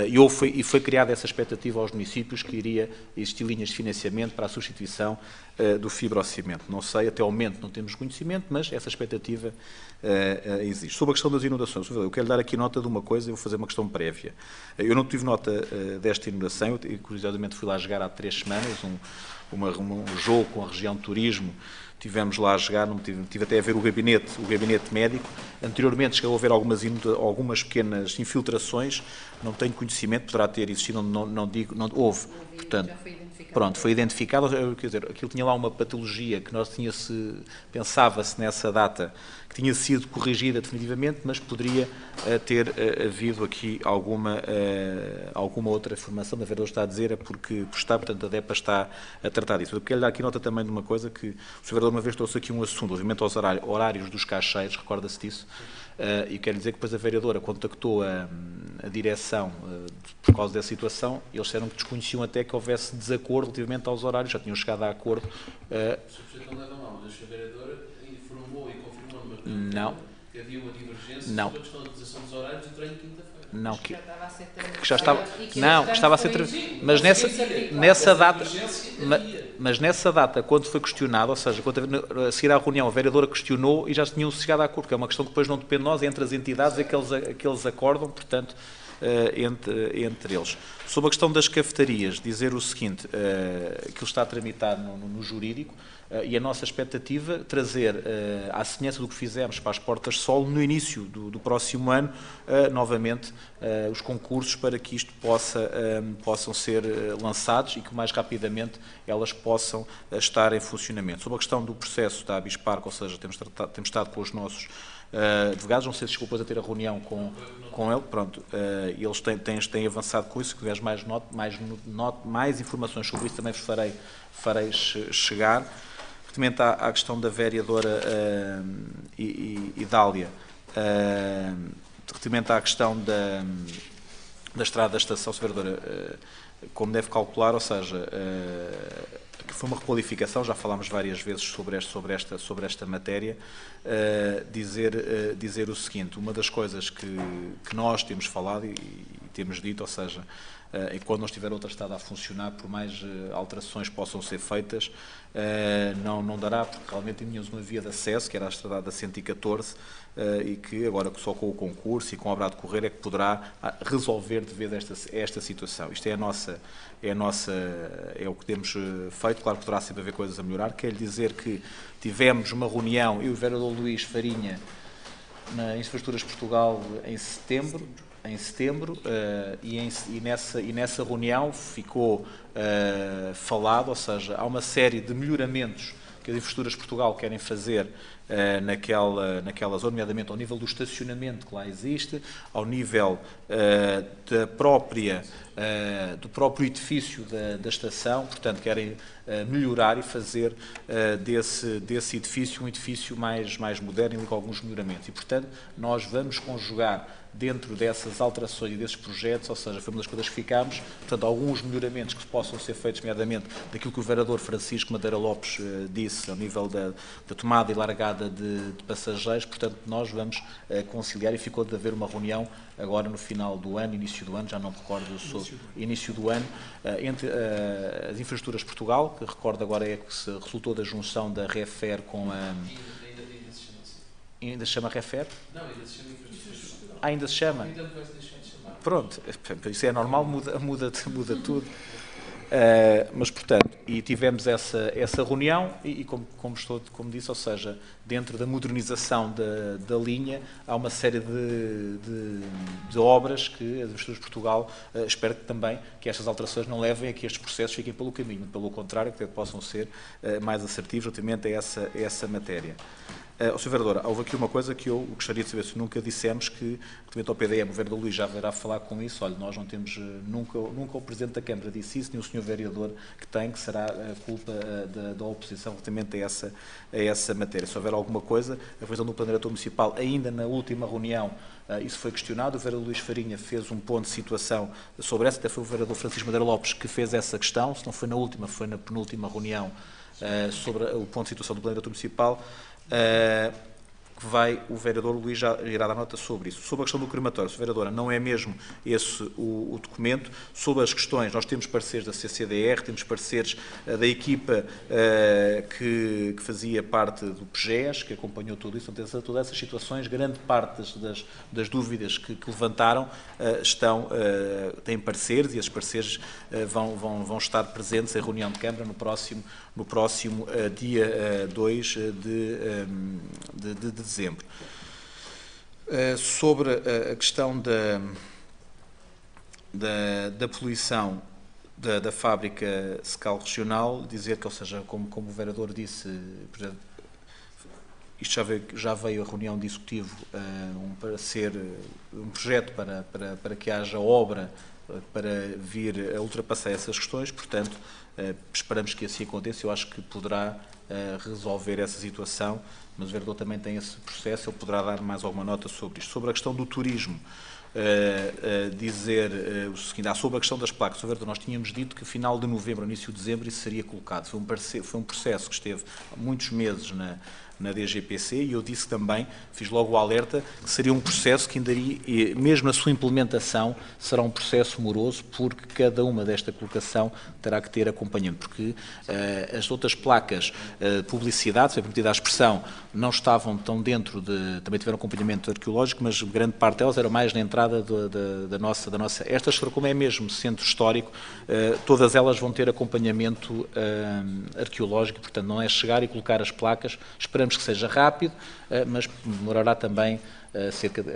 e foi criada essa expectativa aos municípios que iria existir linhas de financiamento para a substituição do fibrocimento. Não sei, até ao momento não temos conhecimento, mas essa expectativa existe. Sobre a questão das inundações, eu quero dar aqui nota de uma coisa e vou fazer uma questão prévia. Eu não tive nota desta inundação, eu curiosamente fui lá jogar há 3 semanas, um jogo com a região de turismo, tivemos lá a jogar, tive até a ver o gabinete médico. Anteriormente chegou a haver algumas pequenas infiltrações, não tenho conhecimento, poderá ter existido, não houve. Portanto, pronto, foi identificado, quer dizer, aquilo tinha lá uma patologia que pensava-se nessa data que tinha sido corrigida definitivamente, mas poderia ter havido aqui alguma outra informação. A vereadora está a dizer, portanto, a DEPA está a tratar disso. Eu quero dar aqui nota também de uma coisa que o Sr. Vereador vereador uma vez trouxe aqui um assunto, obviamente aos horários dos caixeiros, recorda-se disso, e quero dizer que depois a vereadora contactou a direção por causa dessa situação, e eles disseram que desconheciam até que houvesse desacordo relativamente aos horários, já tinham chegado a acordo. O Sr. Presidente não leva mal, mas a vereadora informou e confirmou Não. que havia uma divergência não. sobre a questão da utilização dos horários do treino de quinta-feira. Não, que já estava, não, que estava a ser mas nessa data, mas nessa data, quando foi questionado, ou seja, quando a seguir à reunião a vereadora questionou e já tinham chegado a acordo, que é uma questão que depois não depende de nós, é entre as entidades que eles acordam, portanto, entre eles. Sobre a questão das cafetarias, dizer o seguinte, aquilo está a tramitar no jurídico, e a nossa expectativa trazer, à semelhança do que fizemos para as Portas Sol, no início do próximo ano, novamente, os concursos para que isto possam ser lançados e que mais rapidamente elas possam estar em funcionamento. Sobre a questão do processo da Abisparco, ou seja, temos estado com os nossos advogados, não sei se chegou depois a ter a reunião com ele, pronto, eles têm avançado com isso, se tiveres mais informações sobre isso também vos farei chegar. Relativamente à questão da vereadora Idália, relativamente à questão da estrada da estação, vereadora, como deve calcular, ou seja, que foi uma requalificação, já falámos várias vezes sobre esta matéria, dizer o seguinte, uma das coisas que nós temos falado e temos dito, ou seja, enquanto não estiver outra estrada a funcionar, por mais alterações possam ser feitas, não dará, porque realmente tínhamos uma via de acesso, que era a estrada da 114, e que agora só com o concurso e com a obra a decorrer é que poderá resolver de vez esta situação. Isto é o que temos feito, claro que poderá sempre haver coisas a melhorar. Quero dizer que tivemos uma reunião, eu e o vereador Luís Farinha, na Infraestruturas Portugal em setembro, e nessa reunião ficou falado, ou seja, há uma série de melhoramentos que as Infraestruturas Portugal querem fazer naquela zona, nomeadamente ao nível do estacionamento que lá existe, ao nível do próprio edifício da estação, portanto querem melhorar e fazer desse edifício um edifício mais moderno e com alguns melhoramentos. E, portanto, nós vamos conjugar dentro dessas alterações e desses projetos, ou seja, foi uma das coisas que ficámos, portanto, alguns melhoramentos que possam ser feitos, nomeadamente daquilo que o vereador Francisco Madeira Lopes disse, ao nível da tomada e largada de passageiros, portanto, nós vamos conciliar e ficou de haver uma reunião agora no final do ano, início do ano, já não me recordo, início do ano, entre as Infraestruturas Portugal, que recordo agora é que se resultou da junção da Refer com a... Ainda se chama Refer? Não, ainda se chama Infraestruturas Portugal. Ainda se chama? Ainda não vai se deixar de chamar. Pronto, isso é normal, muda tudo. Mas, portanto, e tivemos essa reunião e como disse, ou seja, dentro da modernização da linha, há uma série de obras que as Infraestruturas de Portugal espero que também que estas alterações não levem a que estes processos fiquem pelo caminho, pelo contrário, que possam ser mais assertivos relativamente a essa matéria. Sr. Vereador, houve aqui uma coisa que eu gostaria de saber, se nunca dissemos que, relativamente ao PDM, o vereador Luís já virá falar com isso, olha, nós não temos, nunca o Presidente da Câmara disse isso, nem o Sr. Vereador que será a culpa da oposição relativamente a essa matéria. Se houver alguma coisa, a revisão do Plano Diretor Municipal, ainda na última reunião, isso foi questionado, o vereador Luís Farinha fez um ponto de situação sobre essa, até foi o vereador Francisco Madeira Lopes que fez essa questão, se não foi na última, foi na penúltima reunião sobre o ponto de situação do Plano Diretor Municipal, que o vereador Luís já irá dar nota sobre isso. Sobre a questão do crematório, vereadora, não é mesmo esse o documento. Sobre as questões, nós temos pareceres da CCDR, temos pareceres da equipa que fazia parte do PGES, que acompanhou tudo isso. Então, todas essas situações, grande parte das dúvidas que levantaram têm pareceres e esses pareceres vão estar presentes em reunião de Câmara no próximo dia 2 de dezembro. Sobre a questão da poluição da fábrica Scal Regional, dizer que, ou seja, como o vereador disse, isto já veio a reunião de executivo um projeto para que haja obra para vir a ultrapassar essas questões, portanto, esperamos que assim aconteça. Eu acho que poderá resolver essa situação, mas o vereador também tem esse processo, ele poderá dar mais alguma nota sobre isto. Sobre a questão do turismo, dizer o seguinte, sobre a questão das placas, nós tínhamos dito que final de novembro, início de dezembro, isso seria colocado. Foi um processo que esteve muitos meses na DGPC e eu disse também, fiz logo o alerta, que seria um processo que ainda iria, mesmo na sua implementação, será um processo moroso, porque cada uma desta colocação terá que ter acompanhamento, porque as outras placas de publicidade, se é permitida a expressão, não estavam tão dentro também tiveram acompanhamento arqueológico, mas grande parte delas era mais na entrada da nossa. Estas, como é mesmo centro histórico, todas elas vão ter acompanhamento arqueológico, portanto não é chegar e colocar as placas, esperamos que seja rápido, mas demorará também a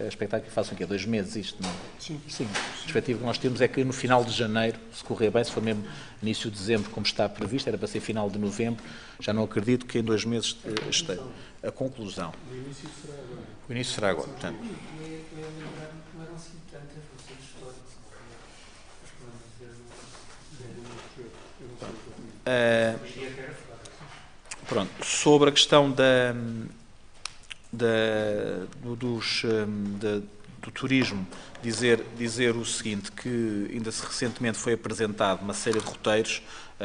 expectativa que façam 2 meses isto, não? Sim. A expectativa que nós temos é que no final de janeiro, se correr bem, se for mesmo início de dezembro, como está previsto, era para ser final de novembro, já não acredito que em 2 meses esteja a conclusão. O início será agora. Portanto. Pronto, sobre a questão do turismo, dizer o seguinte, que ainda recentemente foi apresentado uma série de roteiros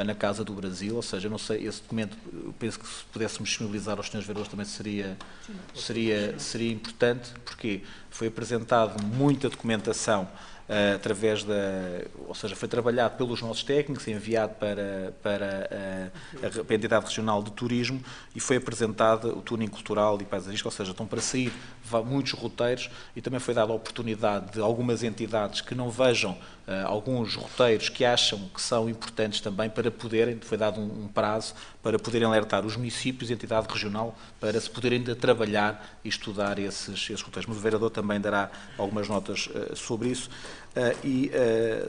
na Casa do Brasil, ou seja, eu não sei, esse documento, eu penso que se pudéssemos disponibilizar aos senhores vereadores também seria importante, porque foi apresentado muita documentação através ou seja, foi trabalhado pelos nossos técnicos, enviado para a entidade regional de turismo e foi apresentado o tuning cultural e paisagístico, ou seja, estão para sair muitos roteiros e também foi dada a oportunidade de algumas entidades que não vejam alguns roteiros que acham que são importantes também para poderem, foi dado um prazo para poderem alertar os municípios e a entidade regional para se poderem trabalhar e estudar esses roteiros. Mas o vereador também dará algumas notas sobre isso. E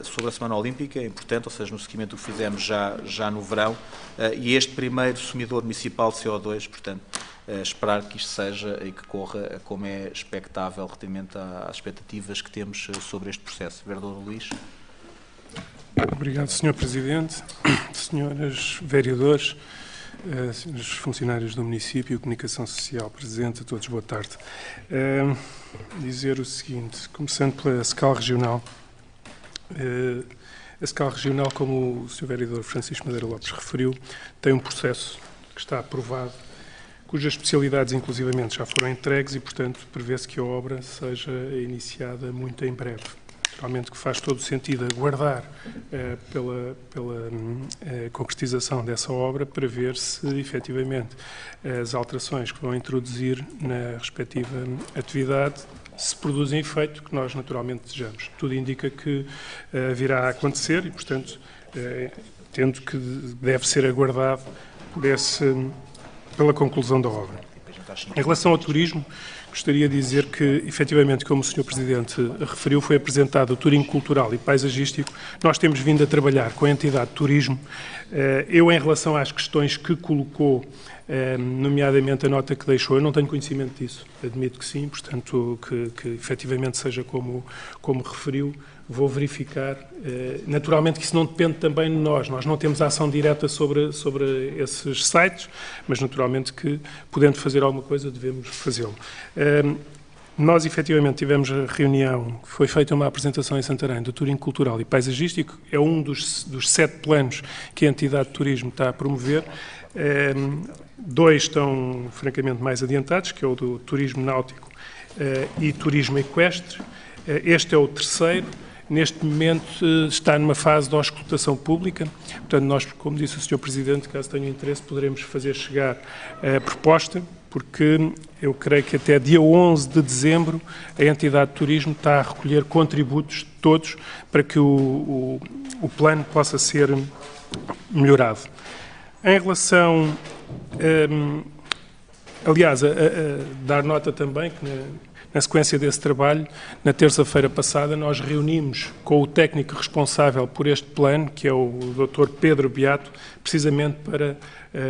sobre a Semana Olímpica, é importante, ou seja, no seguimento que fizemos já no verão, e este primeiro sumidor municipal de CO2, portanto, esperar que isto seja e que corra como é expectável relativamente às expectativas que temos sobre este processo. Vereador Luís. Obrigado, Sr. Presidente, senhores vereadores, senhores funcionários do município, Comunicação Social presente, a todos boa tarde. Dizer o seguinte, começando pela escala regional. A escala regional, como o Sr. Vereador Francisco Madeira Lopes referiu, tem um processo que está aprovado, cujas especialidades, inclusivamente, já foram entregues e, portanto, prevê-se que a obra seja iniciada muito em breve. Naturalmente que faz todo o sentido aguardar pela concretização dessa obra para ver se, efetivamente, as alterações que vão introduzir na respectiva atividade se produzem efeito que nós naturalmente desejamos. Tudo indica que virá a acontecer e, portanto, tendo que deve ser aguardado pela conclusão da obra. Em relação ao turismo, gostaria de dizer que, efetivamente, como o Sr. Presidente referiu, foi apresentado o turismo cultural e paisagístico. Nós temos vindo a trabalhar com a entidade de turismo. Eu, em relação às questões que colocou, nomeadamente a nota que deixou, eu não tenho conhecimento disso, admito que sim, portanto, que efetivamente seja como referiu, vou verificar. Naturalmente que isso não depende também de nós não temos ação direta sobre esses sites, mas naturalmente que, podendo fazer alguma coisa, devemos fazê-lo. Nós, efetivamente, tivemos a reunião, foi feita uma apresentação em Santarém do turismo cultural e paisagístico, é um dos 7 planos que a entidade de turismo está a promover. 2 estão, francamente, mais adiantados, que é o do turismo náutico e turismo equestre. Este é o 3º. Neste momento está numa fase de auscultação pública, portanto nós, como disse o Sr. Presidente, caso tenha interesse, poderemos fazer chegar a proposta, porque eu creio que até dia 11 de dezembro a entidade de turismo está a recolher contributos todos para que o plano possa ser melhorado. Em relação, aliás, a dar nota também que na sequência desse trabalho, na terça-feira passada, nós reunimos com o técnico responsável por este plano, que é o Dr. Pedro Beato, precisamente para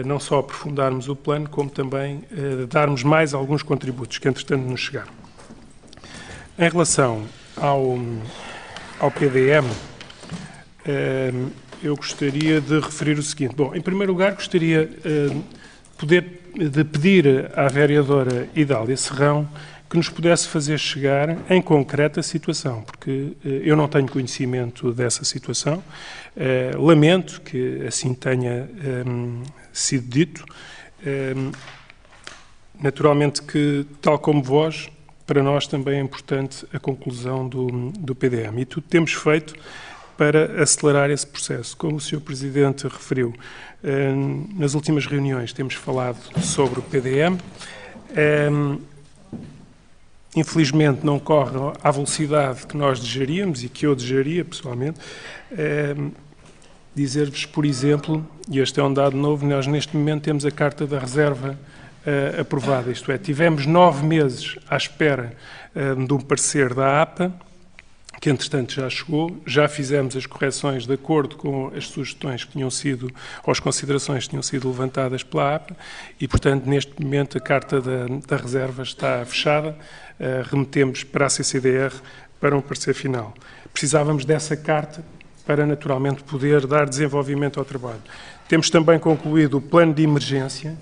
não só aprofundarmos o plano, como também darmos mais alguns contributos que, entretanto, nos chegaram. Em relação ao PDM, eu gostaria de referir o seguinte. Bom, em primeiro lugar, gostaria de pedir à vereadora Idália Serrão que nos pudesse fazer chegar em concreto a situação, porque eu não tenho conhecimento dessa situação. Lamento que assim tenha sido dito. Naturalmente que, tal como vós, para nós também é importante a conclusão do PDM. E tudo temos feito para acelerar esse processo. Como o Sr. Presidente referiu, nas últimas reuniões temos falado sobre o PDM. Infelizmente não corre à velocidade que nós desejaríamos e que eu desejaria pessoalmente. Dizer-vos, por exemplo, e este é um dado novo, nós neste momento temos a Carta da Reserva aprovada, isto é, tivemos 9 meses à espera de um parecer da APA, que entretanto já chegou, já fizemos as correções de acordo com as sugestões que tinham sido, ou as considerações que tinham sido levantadas pela APA, e portanto neste momento a Carta da Reserva está fechada, remetemos para a CCDR para um parecer final. Precisávamos dessa carta para naturalmente poder dar desenvolvimento ao trabalho. Temos também concluído o plano de emergência,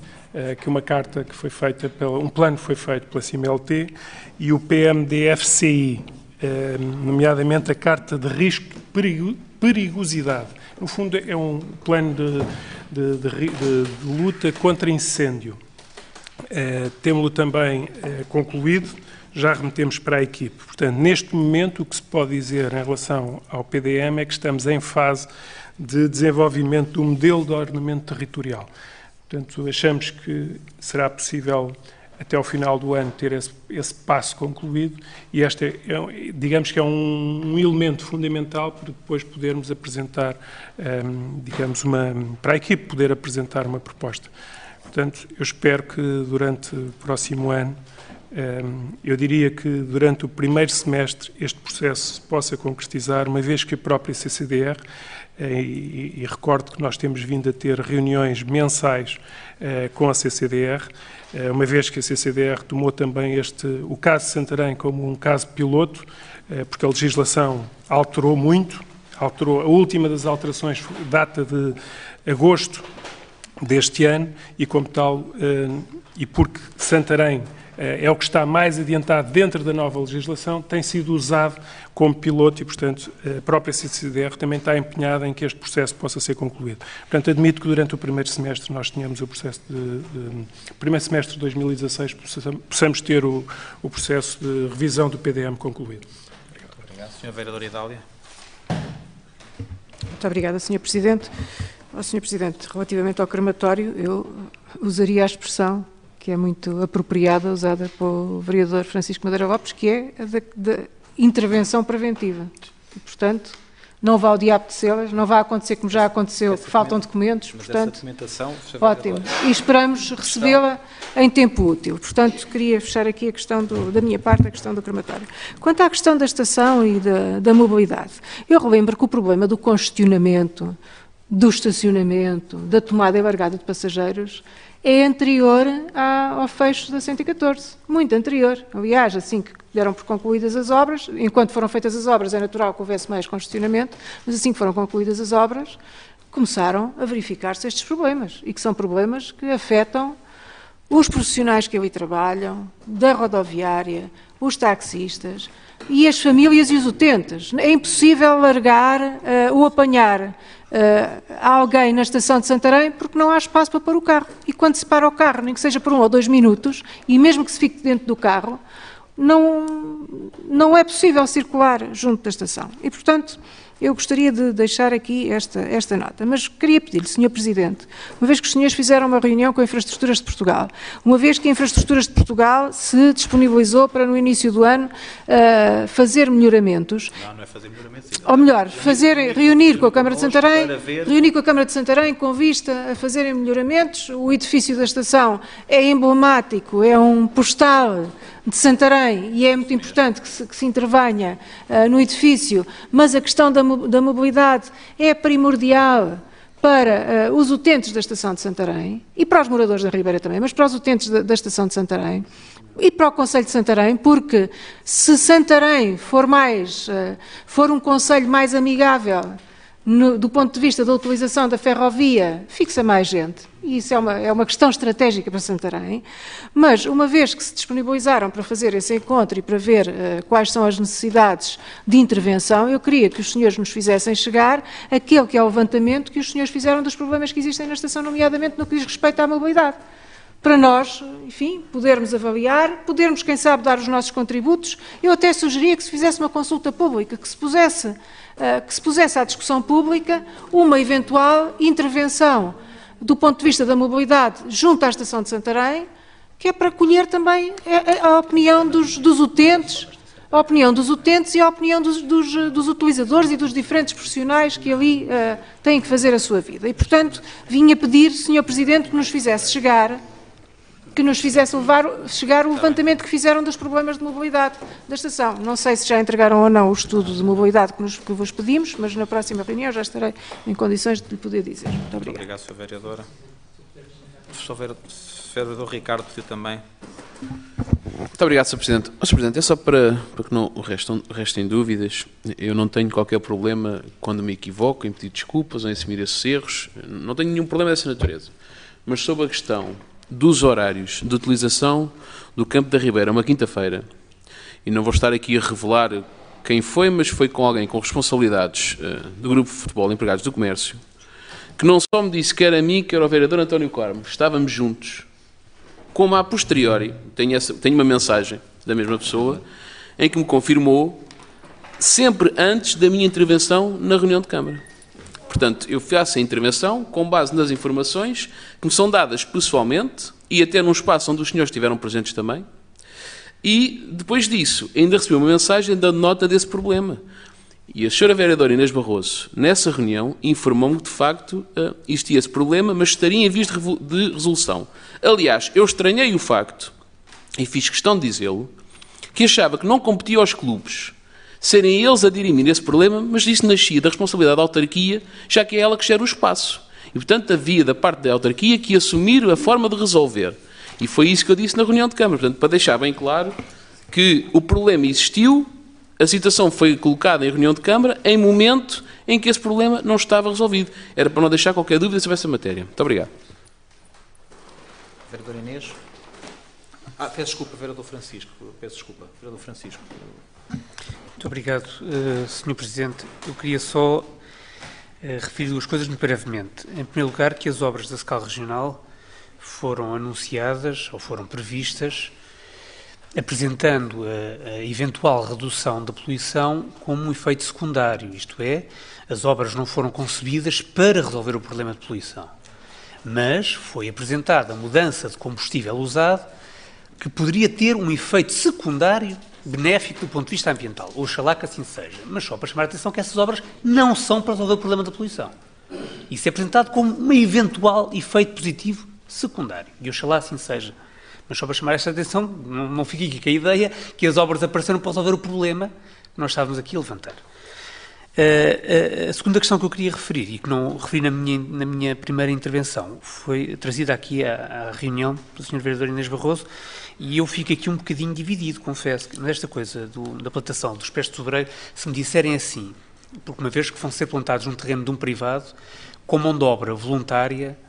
que uma carta que foi feita, um plano foi feito pela CIMLT, e o PMDFCI, nomeadamente a Carta de Risco de Perigosidade. No fundo, é um plano de luta contra incêndio. Temos-lo também concluído, já remetemos para a equipe. Portanto, neste momento, o que se pode dizer em relação ao PDM é que estamos em fase de desenvolvimento do modelo de ordenamento territorial. Portanto, achamos que será possível até ao final do ano ter esse passo concluído, e este digamos que é um elemento fundamental para depois podermos apresentar, digamos, para a equipe poder apresentar uma proposta. Portanto, eu espero que durante o próximo ano, eu diria que durante o primeiro semestre este processo se possa concretizar, uma vez que a própria CCDR, e recordo que nós temos vindo a ter reuniões mensais com a CCDR, uma vez que a CCDR tomou também o caso de Santarém como um caso piloto, porque a legislação alterou muito, a última das alterações data de agosto deste ano, e como tal, e porque Santarém é o que está mais adiantado dentro da nova legislação, tem sido usado como piloto e, portanto, a própria CCDR também está empenhada em que este processo possa ser concluído. Portanto, admito que durante o primeiro semestre nós tenhamos o processo primeiro semestre de 2016, possamos ter o processo de revisão do PDM concluído. Obrigado. Sra. Vereadora Idália. Muito obrigada, Sr. Presidente. Sr. Presidente, relativamente ao crematório, eu usaria a expressão que é muito apropriada, usada pelo vereador Francisco Madeira Lopes, que é a da intervenção preventiva. E, portanto, não vá ao diabo de celas, não vai acontecer como já aconteceu, que faltam documentos, portanto, documentação, ótimo. E esperamos recebê-la em tempo útil. Portanto, queria fechar aqui a questão da minha parte, a questão do crematório. Quanto à questão da estação e da mobilidade, eu relembro que o problema do congestionamento, do estacionamento, da tomada e largada de passageiros, é anterior ao fecho da 114, muito anterior. Aliás, assim que deram por concluídas as obras, enquanto foram feitas as obras é natural que houvesse mais congestionamento, mas assim que foram concluídas as obras, começaram a verificar-se estes problemas, e que são problemas que afetam os profissionais que ali trabalham, da rodoviária, os taxistas e as famílias e os utentes. É impossível largar ou apanhar alguém na estação de Santarém porque não há espaço para pôr o carro. E quando se para o carro, nem que seja por 1 ou 2 minutos, e mesmo que se fique dentro do carro, não é possível circular junto da estação. E, portanto, eu gostaria de deixar aqui esta nota, mas queria pedir-lhe, Sr. Presidente, uma vez que os senhores fizeram uma reunião com a Infraestruturas de Portugal, uma vez que a Infraestruturas de Portugal se disponibilizou para, no início do ano, fazer melhoramentos. Não é fazer melhoramentos. Ou melhor, reunir com a Câmara de Santarém, com vista a fazerem melhoramentos. O edifício da estação é emblemático, é um postal de Santarém e é muito importante que se intervenha no edifício, mas a questão da mobilidade é primordial para os utentes da estação de Santarém e para os moradores da Ribeira também, mas para os utentes da estação de Santarém e para o Concelho de Santarém, porque se Santarém for um concelho mais amigável do ponto de vista da utilização da ferrovia, fixa mais gente, e isso é uma questão estratégica para Santarém, mas uma vez que se disponibilizaram para fazer esse encontro e para ver quais são as necessidades de intervenção, eu queria que os senhores nos fizessem chegar aquele que é o levantamento que os senhores fizeram dos problemas que existem na estação, nomeadamente no que diz respeito à mobilidade. Para nós, enfim, podermos avaliar, podermos, quem sabe, dar os nossos contributos. Eu até sugeria que se fizesse uma consulta pública, que se pusesse à discussão pública uma eventual intervenção do ponto de vista da mobilidade junto à estação de Santarém, que é para colher também a opinião dos utentes, a opinião dos utentes e a opinião dos utilizadores e dos diferentes profissionais que ali têm que fazer a sua vida. E, portanto, vinha pedir, Sr. Presidente, que nos fizesse chegar o levantamento que fizeram dos problemas de mobilidade da estação. Não sei se já entregaram ou não o estudo de mobilidade que vos pedimos, mas na próxima reunião já estarei em condições de lhe poder dizer. Muito obrigado. Muito obrigado, Sra. Vereadora. O Vereador Ricardo pediu também. Muito obrigado, Sr. Presidente. Sr. Presidente, é só para que não restem dúvidas. Eu não tenho qualquer problema quando me equivoco em pedir desculpas ou em assumir esses erros. Não tenho nenhum problema dessa natureza. Mas sobre a questão dos horários de utilização do Campo da Ribeira, uma quinta-feira, e não vou estar aqui a revelar quem foi, mas foi com alguém com responsabilidades do Grupo de Futebol Empregados do Comércio, que não só me disse, quer a mim, quer ao vereador António Carmo, estávamos juntos, como a posteriori, tenho uma mensagem da mesma pessoa, em que me confirmou, sempre antes da minha intervenção na reunião de Câmara. Portanto, eu faço a intervenção com base nas informações que me são dadas pessoalmente e até num espaço onde os senhores estiveram presentes também. E, depois disso, ainda recebi uma mensagem dando nota desse problema. E a senhora vereadora Inês Barroso, nessa reunião, informou-me que, de facto, existia esse problema, mas estaria em vias de resolução. Aliás, eu estranhei o facto, e fiz questão de dizê-lo, que achava que não competia aos clubes serem eles a dirimir esse problema, mas isso nascia da responsabilidade da autarquia, já que é ela que gera o espaço. E, portanto, havia da parte da autarquia que assumir a forma de resolver. E foi isso que eu disse na reunião de Câmara. Portanto, para deixar bem claro que o problema existiu, a situação foi colocada em reunião de Câmara em momento em que esse problema não estava resolvido. Era para não deixar qualquer dúvida sobre essa matéria. Muito obrigado. Vereador Inês. Peço desculpa, Vereador Francisco. Vereador Francisco. Muito obrigado, Sr. Presidente. Eu queria só referir duas coisas muito brevemente. Em primeiro lugar, que as obras da escala regional foram anunciadas ou foram previstas apresentando a eventual redução da poluição como um efeito secundário, isto é, as obras não foram concebidas para resolver o problema de poluição, mas foi apresentada a mudança de combustível usado que poderia ter um efeito secundário benéfico do ponto de vista ambiental. Oxalá que assim seja, mas só para chamar a atenção que essas obras não são para resolver o problema da poluição. Isso é apresentado como um eventual efeito positivo secundário, e oxalá assim seja. Mas só para chamar esta atenção, não fique aqui com a ideia que as obras apareceram para resolver o problema que nós estávamos aqui a levantar. A segunda questão que eu queria referir, e que não referi na minha primeira intervenção, foi trazida aqui à reunião pelo Sr. Vereador Inês Barroso, e eu fico aqui um bocadinho dividido, confesso, nesta coisa da plantação dos pés de sobreiro, se me disserem assim, porque uma vez que vão ser plantados num terreno de um privado, com mão de obra voluntária,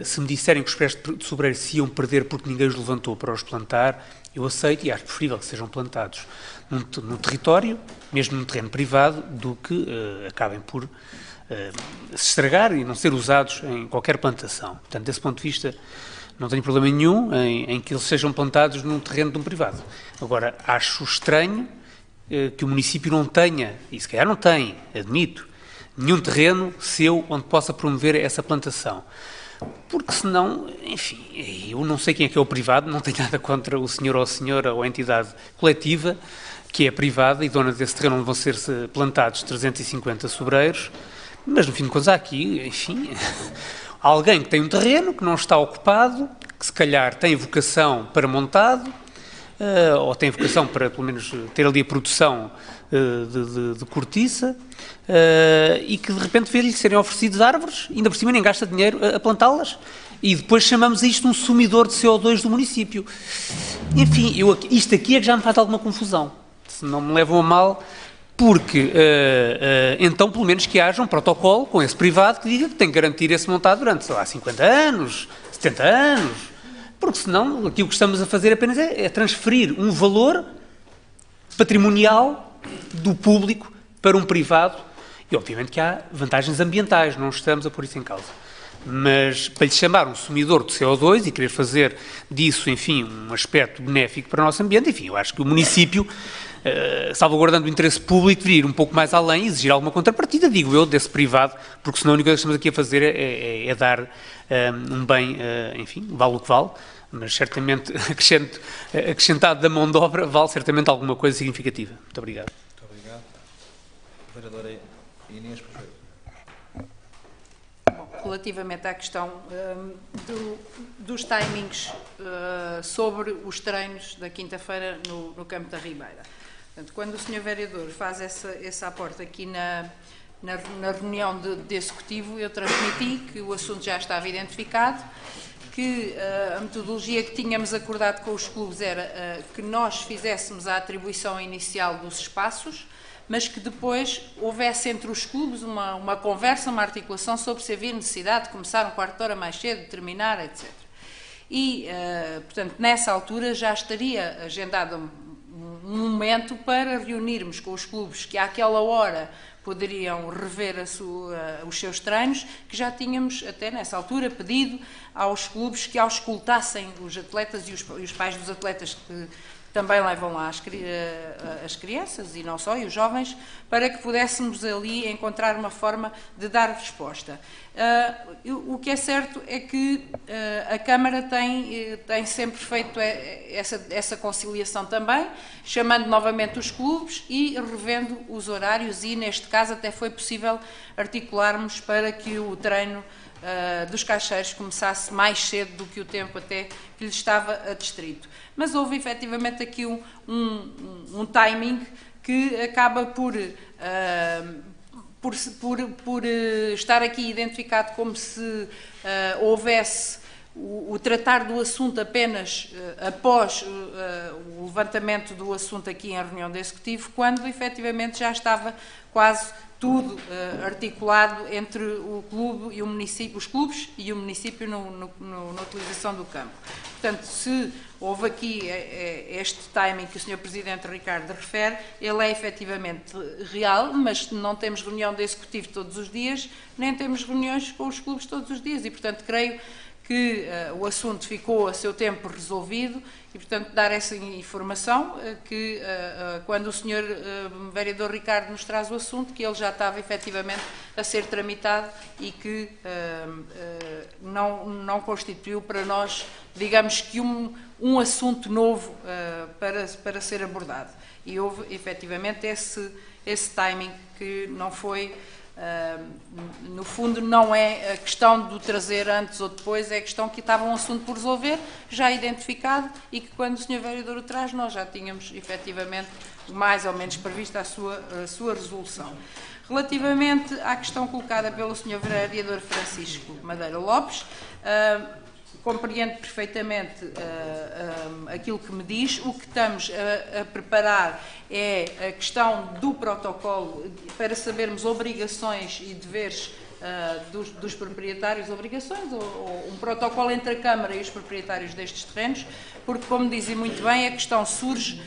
se me disserem que os pés de sobreiro se iam perder porque ninguém os levantou para os plantar, eu aceito e acho preferível que sejam plantados no território, mesmo num terreno privado, do que acabem por se estragar e não ser usados em qualquer plantação. Portanto, desse ponto de vista, não tenho problema nenhum em que eles sejam plantados num terreno de um privado. Agora, acho estranho que o município não tenha, e se calhar não tem, admito, nenhum terreno seu onde possa promover essa plantação. Porque senão, enfim, eu não sei quem é que é o privado, não tenho nada contra o senhor ou a senhora ou a entidade coletiva que é privada e dona desse terreno onde vão ser plantados 350 sobreiros, mas no fim de contas há aqui, enfim, alguém que tem um terreno que não está ocupado, que se calhar tem vocação para montado, ou tem vocação para, pelo menos, ter ali a produção de cortiça, e que de repente vê-lhe serem oferecidas árvores, ainda por cima nem gasta dinheiro a plantá-las, e depois chamamos isto um sumidor de CO2 do município. Enfim, isto aqui é que já me faz alguma confusão. Se não me levam a mal, porque então pelo menos que haja um protocolo com esse privado que diga que tem que garantir esse montado durante, sei lá, 50 anos, 70 anos, porque senão aquilo que estamos a fazer apenas é transferir um valor patrimonial do público para um privado, e obviamente que há vantagens ambientais, não estamos a pôr isso em causa. Mas para lhe chamar um sumidor de CO2 e querer fazer disso, enfim, um aspecto benéfico para o nosso ambiente, enfim, eu acho que o município, salvaguardando o interesse público, deveria ir um pouco mais além e exigir alguma contrapartida, digo eu, desse privado, porque senão a única coisa que estamos aqui a fazer é dar um bem, enfim, vale o que vale, mas certamente acrescentado da mão de obra vale certamente alguma coisa significativa. Muito obrigado. Muito obrigado. Vereadora Inês, por favor. Relativamente à questão dos timings sobre os treinos da quinta-feira no Campo da Ribeira. Portanto, quando o Sr. Vereador faz esse aporte aqui na reunião de executivo, eu transmiti que o assunto já estava identificado, que a metodologia que tínhamos acordado com os clubes era que nós fizéssemos a atribuição inicial dos espaços, mas que depois houvesse entre os clubes uma conversa, uma articulação sobre se havia necessidade de começar um quarto de hora mais cedo, de terminar, etc. E, portanto, nessa altura já estaria agendado um momento para reunirmos com os clubes que àquela hora poderiam rever os seus treinos, que já tínhamos até nessa altura pedido aos clubes que auscultassem os atletas e os pais dos atletas que também levam lá as crianças e não só, e os jovens, para que pudéssemos ali encontrar uma forma de dar resposta. O que é certo é que a Câmara tem sempre feito essa conciliação também, chamando novamente os clubes e revendo os horários, e neste caso até foi possível articularmos para que o treino dos caixeiros começasse mais cedo do que o tempo até que lhe estava adstrito. Mas houve efetivamente aqui um timing que acaba por estar aqui identificado como se houvesse o tratar do assunto apenas após o levantamento do assunto aqui em reunião do Executivo, quando efetivamente já estava quase tudo articulado entre o clube e o município, os clubes e o município na utilização do campo. Portanto, se houve aqui este timing que o Sr. Presidente Ricardo refere, ele é efetivamente real, mas não temos reunião do Executivo todos os dias, nem temos reuniões com os clubes todos os dias, e portanto creio que o assunto ficou a seu tempo resolvido e, portanto, dar essa informação que quando o Sr. Vereador Ricardo nos traz o assunto, que ele já estava efetivamente a ser tramitado e que não constituiu para nós, digamos que um assunto novo para ser abordado. E houve efetivamente esse timing que não foi... no fundo não é a questão do trazer antes ou depois, é a questão que estava um assunto por resolver, já identificado, e que quando o Sr. Vereador o traz, nós já tínhamos efetivamente mais ou menos prevista a sua resolução. Relativamente à questão colocada pelo Sr. Vereador Francisco Madeira Lopes, compreendo perfeitamente aquilo que me diz. O que estamos a preparar é a questão do protocolo para sabermos obrigações e deveres dos proprietários, obrigações, ou um protocolo entre a Câmara e os proprietários destes terrenos, porque, como dizem muito bem, a questão surge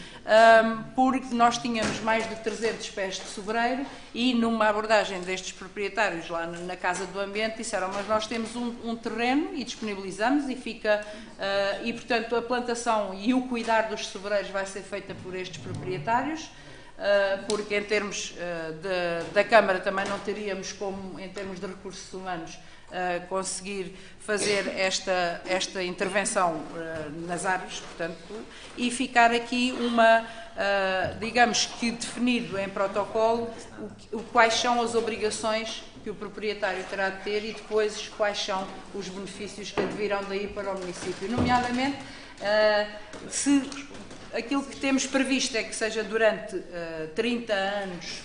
porque nós tínhamos mais de 300 pés de sobreiro e numa abordagem destes proprietários lá na Casa do Ambiente disseram, mas nós temos um terreno e disponibilizamos e fica, e portanto a plantação e o cuidar dos sobreiros vai ser feita por estes proprietários, porque em termos da Câmara também não teríamos como, em termos de recursos humanos, conseguir fazer esta intervenção nas árvores, portanto, e ficar aqui digamos que definido em protocolo quais são as obrigações que o proprietário terá de ter e depois quais são os benefícios que advirão daí para o município, nomeadamente se aquilo que temos previsto é que seja durante 30 anos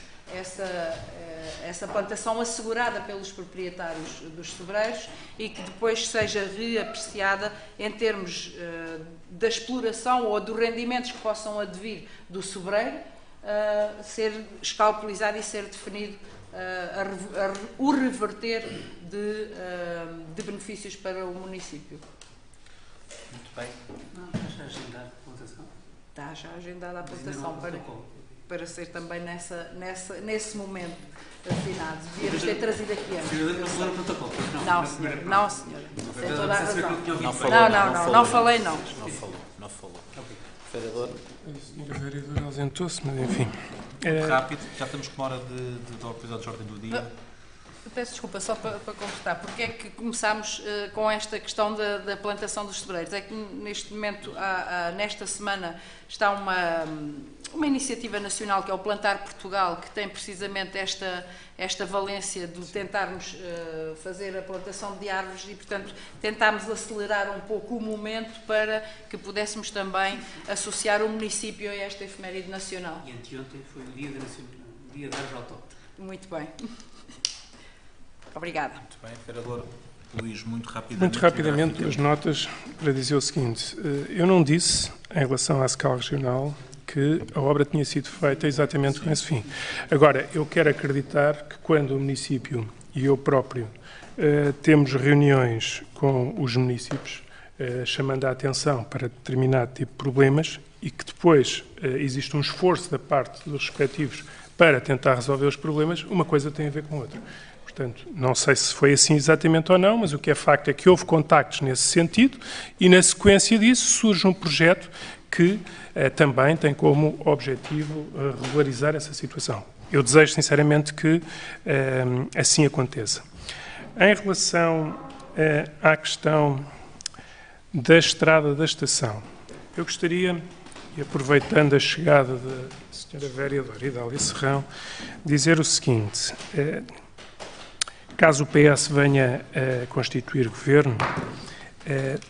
essa plantação assegurada pelos proprietários dos sobreiros e que depois seja reapreciada em termos da exploração ou dos rendimentos que possam advir do sobreiro, ser escalpelizado e ser definido o reverter de benefícios para o município. Muito bem. Não, está já agendada a votação? Está já agendada a votação para ser também nesse momento assinado. Devíamos ter trazido aqui antes. Não, senhora. Não, senhora. Tem toda a razão. Não falei, não. Não falou. Vereador? A senhora vereadora ausentou-se, mas enfim. Rápido, já estamos com uma hora do episódio de ordem do dia. Peço desculpa, só para completar, porque é que começámos com esta questão da plantação dos sebreiros? É que neste momento, nesta semana, está uma iniciativa nacional que é o Plantar Portugal, que tem precisamente esta valência de tentarmos fazer a plantação de árvores e, portanto, tentarmos acelerar um pouco o momento para que pudéssemos também associar o município a esta efeméride nacional. E anteontem foi o Dia da Árvore Autóctone. Muito bem. Obrigada. Muito bem, vereador Luís, muito rapidamente. Muito rapidamente, duas notas para dizer o seguinte. Eu não disse, em relação à escala regional, que a obra tinha sido feita exatamente com esse fim. Agora, eu quero acreditar que quando o município e eu próprio temos reuniões com os municípios, chamando a atenção para determinado tipo de problemas e que depois existe um esforço da parte dos respectivos para tentar resolver os problemas, uma coisa tem a ver com a outra. Portanto, não sei se foi assim exatamente ou não, mas o que é facto é que houve contactos nesse sentido e, na sequência disso, surge um projeto que também tem como objetivo regularizar essa situação. Eu desejo, sinceramente, que assim aconteça. Em relação à questão da estrada da estação, eu gostaria, e aproveitando a chegada da senhora vereadora Idália Serrão, dizer o seguinte. Caso o PS venha a constituir governo,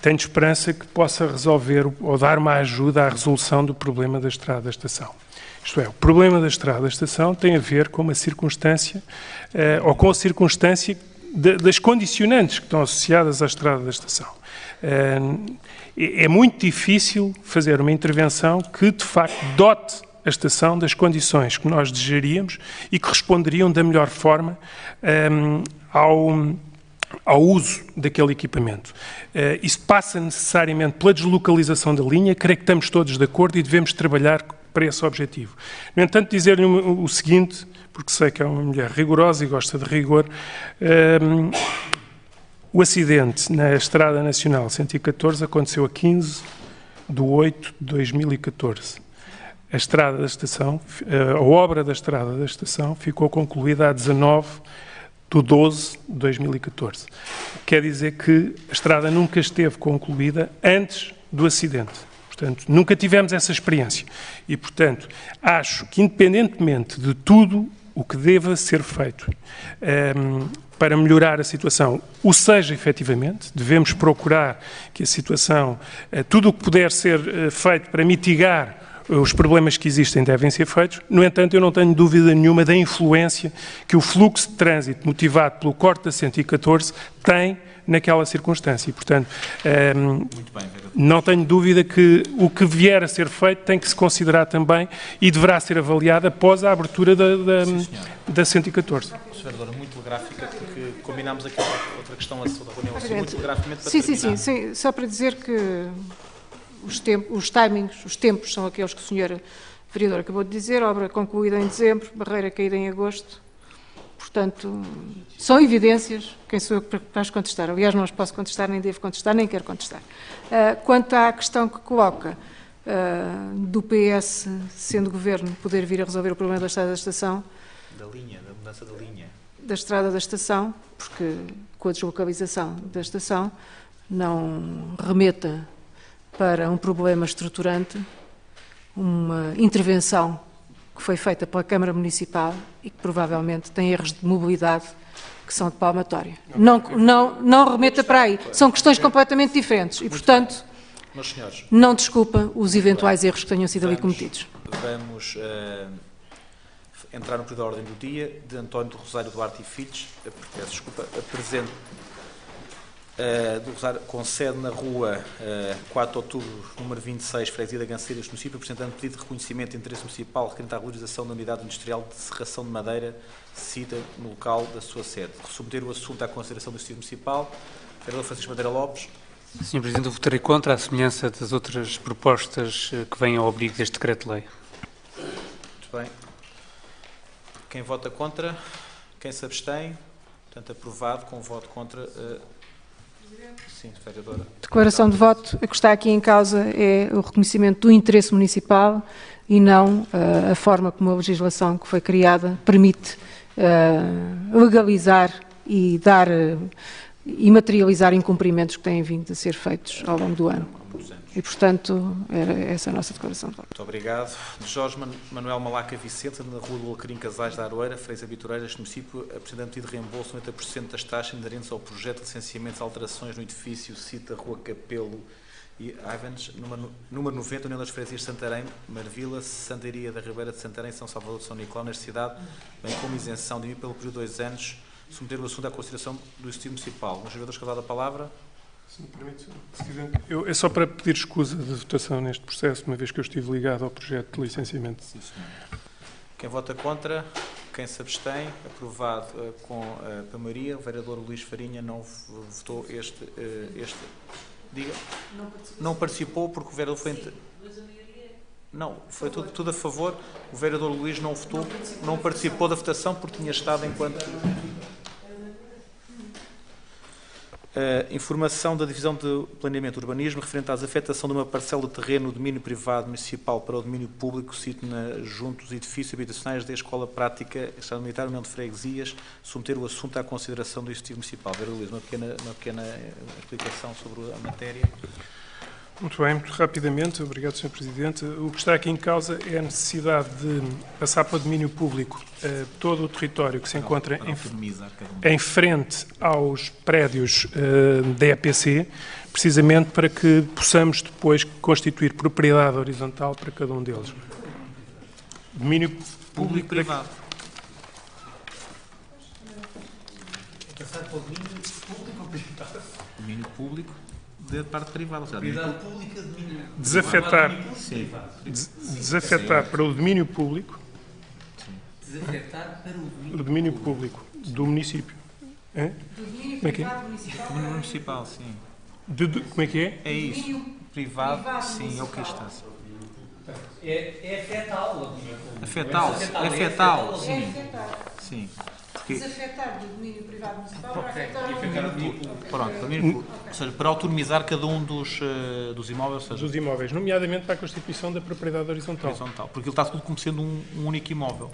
tenho esperança que possa resolver ou dar uma ajuda à resolução do problema da estrada da estação. Isto é, o problema da estrada da estação tem a ver com uma circunstância, ou com a circunstância das condicionantes que estão associadas à estrada da estação. É muito difícil fazer uma intervenção que, de facto, dote a estação das condições que nós desejaríamos e que responderiam da melhor forma ao uso daquele equipamento. Isso passa necessariamente pela deslocalização da linha, creio que estamos todos de acordo e devemos trabalhar para esse objetivo. No entanto, dizer-lhe o seguinte, porque sei que é uma mulher rigorosa e gosta de rigor, o acidente na Estrada Nacional 114 aconteceu a 15 de 8 de 2014. A estrada da estação, a obra da estrada da estação ficou concluída a 19 de 12 de 2014. Quer dizer que a estrada nunca esteve concluída antes do acidente. Portanto, nunca tivemos essa experiência. E, portanto, acho que, independentemente de tudo o que deva ser feito para melhorar a situação, o seja efetivamente, devemos procurar que a situação, tudo o que puder ser feito para mitigar os problemas que existem devem ser feitos. No entanto, eu não tenho dúvida nenhuma da influência que o fluxo de trânsito motivado pelo corte da 114 tem naquela circunstância. E, portanto, não tenho dúvida que o que vier a ser feito tem que se considerar também e deverá ser avaliado após a abertura da 114. Vereadora, muito telegráfica, porque combinámos aqui outra questão da reunião, muito telegraficamente para terminar. Sim, só para dizer que os timings, os tempos são aqueles que o senhor vereador acabou de dizer, obra concluída em dezembro, barreira caída em agosto, portanto, são evidências, quem sou eu para as contestar? Aliás, não as posso contestar, nem devo contestar, nem quero contestar. Quanto à questão que coloca do PS, sendo governo, poder vir a resolver o problema da estrada da estação... Da mudança da linha. Da estrada da estação, porque com a deslocalização da estação não remeta para um problema estruturante, uma intervenção que foi feita pela Câmara Municipal e que provavelmente tem erros de mobilidade que são de palmatória. Não remeta para aí. São questões completamente diferentes e, portanto, não desculpa os eventuais erros que tenham sido ali cometidos. Vamos entrar no período da ordem do dia de António do Rosário Duarte e Filhos, peço desculpa, com sede na rua 4 de outubro, número 26, Freguesia da Ganceiras, município, apresentando pedido de reconhecimento de interesse municipal referente à valorização da unidade industrial de serração de madeira cida no local da sua sede. Submeter o assunto à consideração do Executivo Municipal. Vereador Francisco Madeira Lopes. Sr. Presidente, eu votarei contra a semelhança das outras propostas que vêm ao abrigo deste decreto-lei. Muito bem. Quem vota contra? Quem se abstém? Portanto, aprovado com voto contra. Sim, vereadora. Declaração de voto. O que está aqui em causa é o reconhecimento do interesse municipal e não a forma como a legislação que foi criada permite legalizar e dar e materializar incumprimentos que têm vindo a ser feitos ao longo do ano. E, portanto, era essa a nossa declaração de voto. Muito obrigado. Jorge Manuel Malaca Vicente, na rua do Alcarim Casais da Aroeira, Freguesia Bitoreira, este município, apresentando pedido de reembolso 90% das taxas inerentes ao projeto de licenciamentos e alterações no edifício Cita, Rua Capelo e Ivans, número 90, União das Freguesias de Santarém, Marvila, Santaria da Ribeira de Santarém, São Salvador de São Nicolau, nesta cidade, bem como isenção de IMI pelo período de 2 anos, submeter o assunto à consideração do Executivo Municipal. Os vereadores que dão a palavra. Se me permite, Presidente, é só para pedir escusa de votação neste processo, uma vez que eu estive ligado ao projeto de licenciamento. Sim, senhor. Quem vota contra? Quem se abstém? Aprovado com a maioria. O vereador Luís Farinha não votou este. Diga. Não participou porque o vereador foi... Não, foi tudo a favor. O vereador Luís não votou, não participou da votação porque tinha estado enquanto... Informação da Divisão de Planeamento e Urbanismo referente à desafetação de uma parcela de terreno do domínio privado municipal para o domínio público, sítio junto dos edifícios habitacionais da Escola Prática Estado Militar, União de Freguesias, submeter o assunto à consideração do Executivo Municipal. Vereador Luís, uma pequena explicação sobre a matéria. Muito bem, muito rapidamente, obrigado, Sr. Presidente. O que está aqui em causa é a necessidade de passar para o domínio público todo o território que se encontra em frente aos prédios da EPC, precisamente para que possamos depois constituir propriedade horizontal para cada um deles. Domínio público privado. Passar para o domínio público ou privado? Domínio público de parte privada, ou seja, propriedade pública de domínio desafetar para o domínio público. Desafetar para o domínio público do município. É? Do domínio privado municipal. Domínio municipal, sim. Como é que é? É isso. Privado, sim, é o que está. É fetal. É fetal, sim. Sim. Desafetar do domínio privado municipal para afetar ao domínio público. Pronto, ou seja, para autonomizar cada um dos imóveis, ou seja, dos imóveis, nomeadamente para a constituição da propriedade horizontal. Porque ele está tudo como sendo um único imóvel.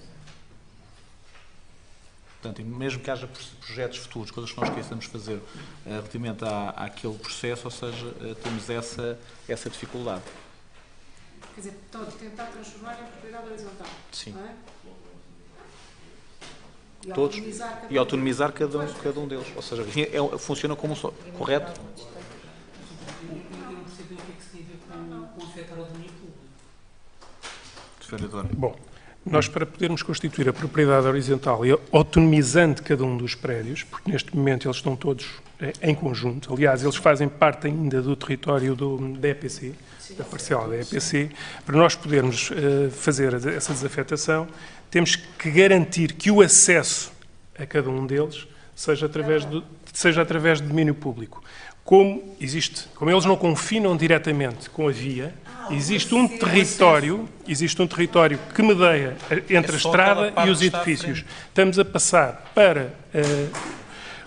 Portanto, mesmo que haja projetos futuros, coisas que nós esqueçamos de fazer relativamente àquele processo, ou seja, temos essa dificuldade. Quer dizer, todos tentar transformar em propriedade horizontal. Sim. Não é? Todos, e autonomizar cada um deles. Ou seja, funciona como um só. Correto? Eu não percebi o que é que se tem a ver com afetar ao domínio público. Bom, nós para podermos constituir a propriedade horizontal e autonomizando cada um dos prédios, porque neste momento eles estão todos em conjunto, aliás, eles fazem parte ainda do território da EPC, da parcela da EPC, para nós podermos fazer essa desafetação, temos que garantir que o acesso a cada um deles seja através de domínio público. Como eles não confinam diretamente com a via, existe um território que medeia entre a estrada e os edifícios. Estamos a passar para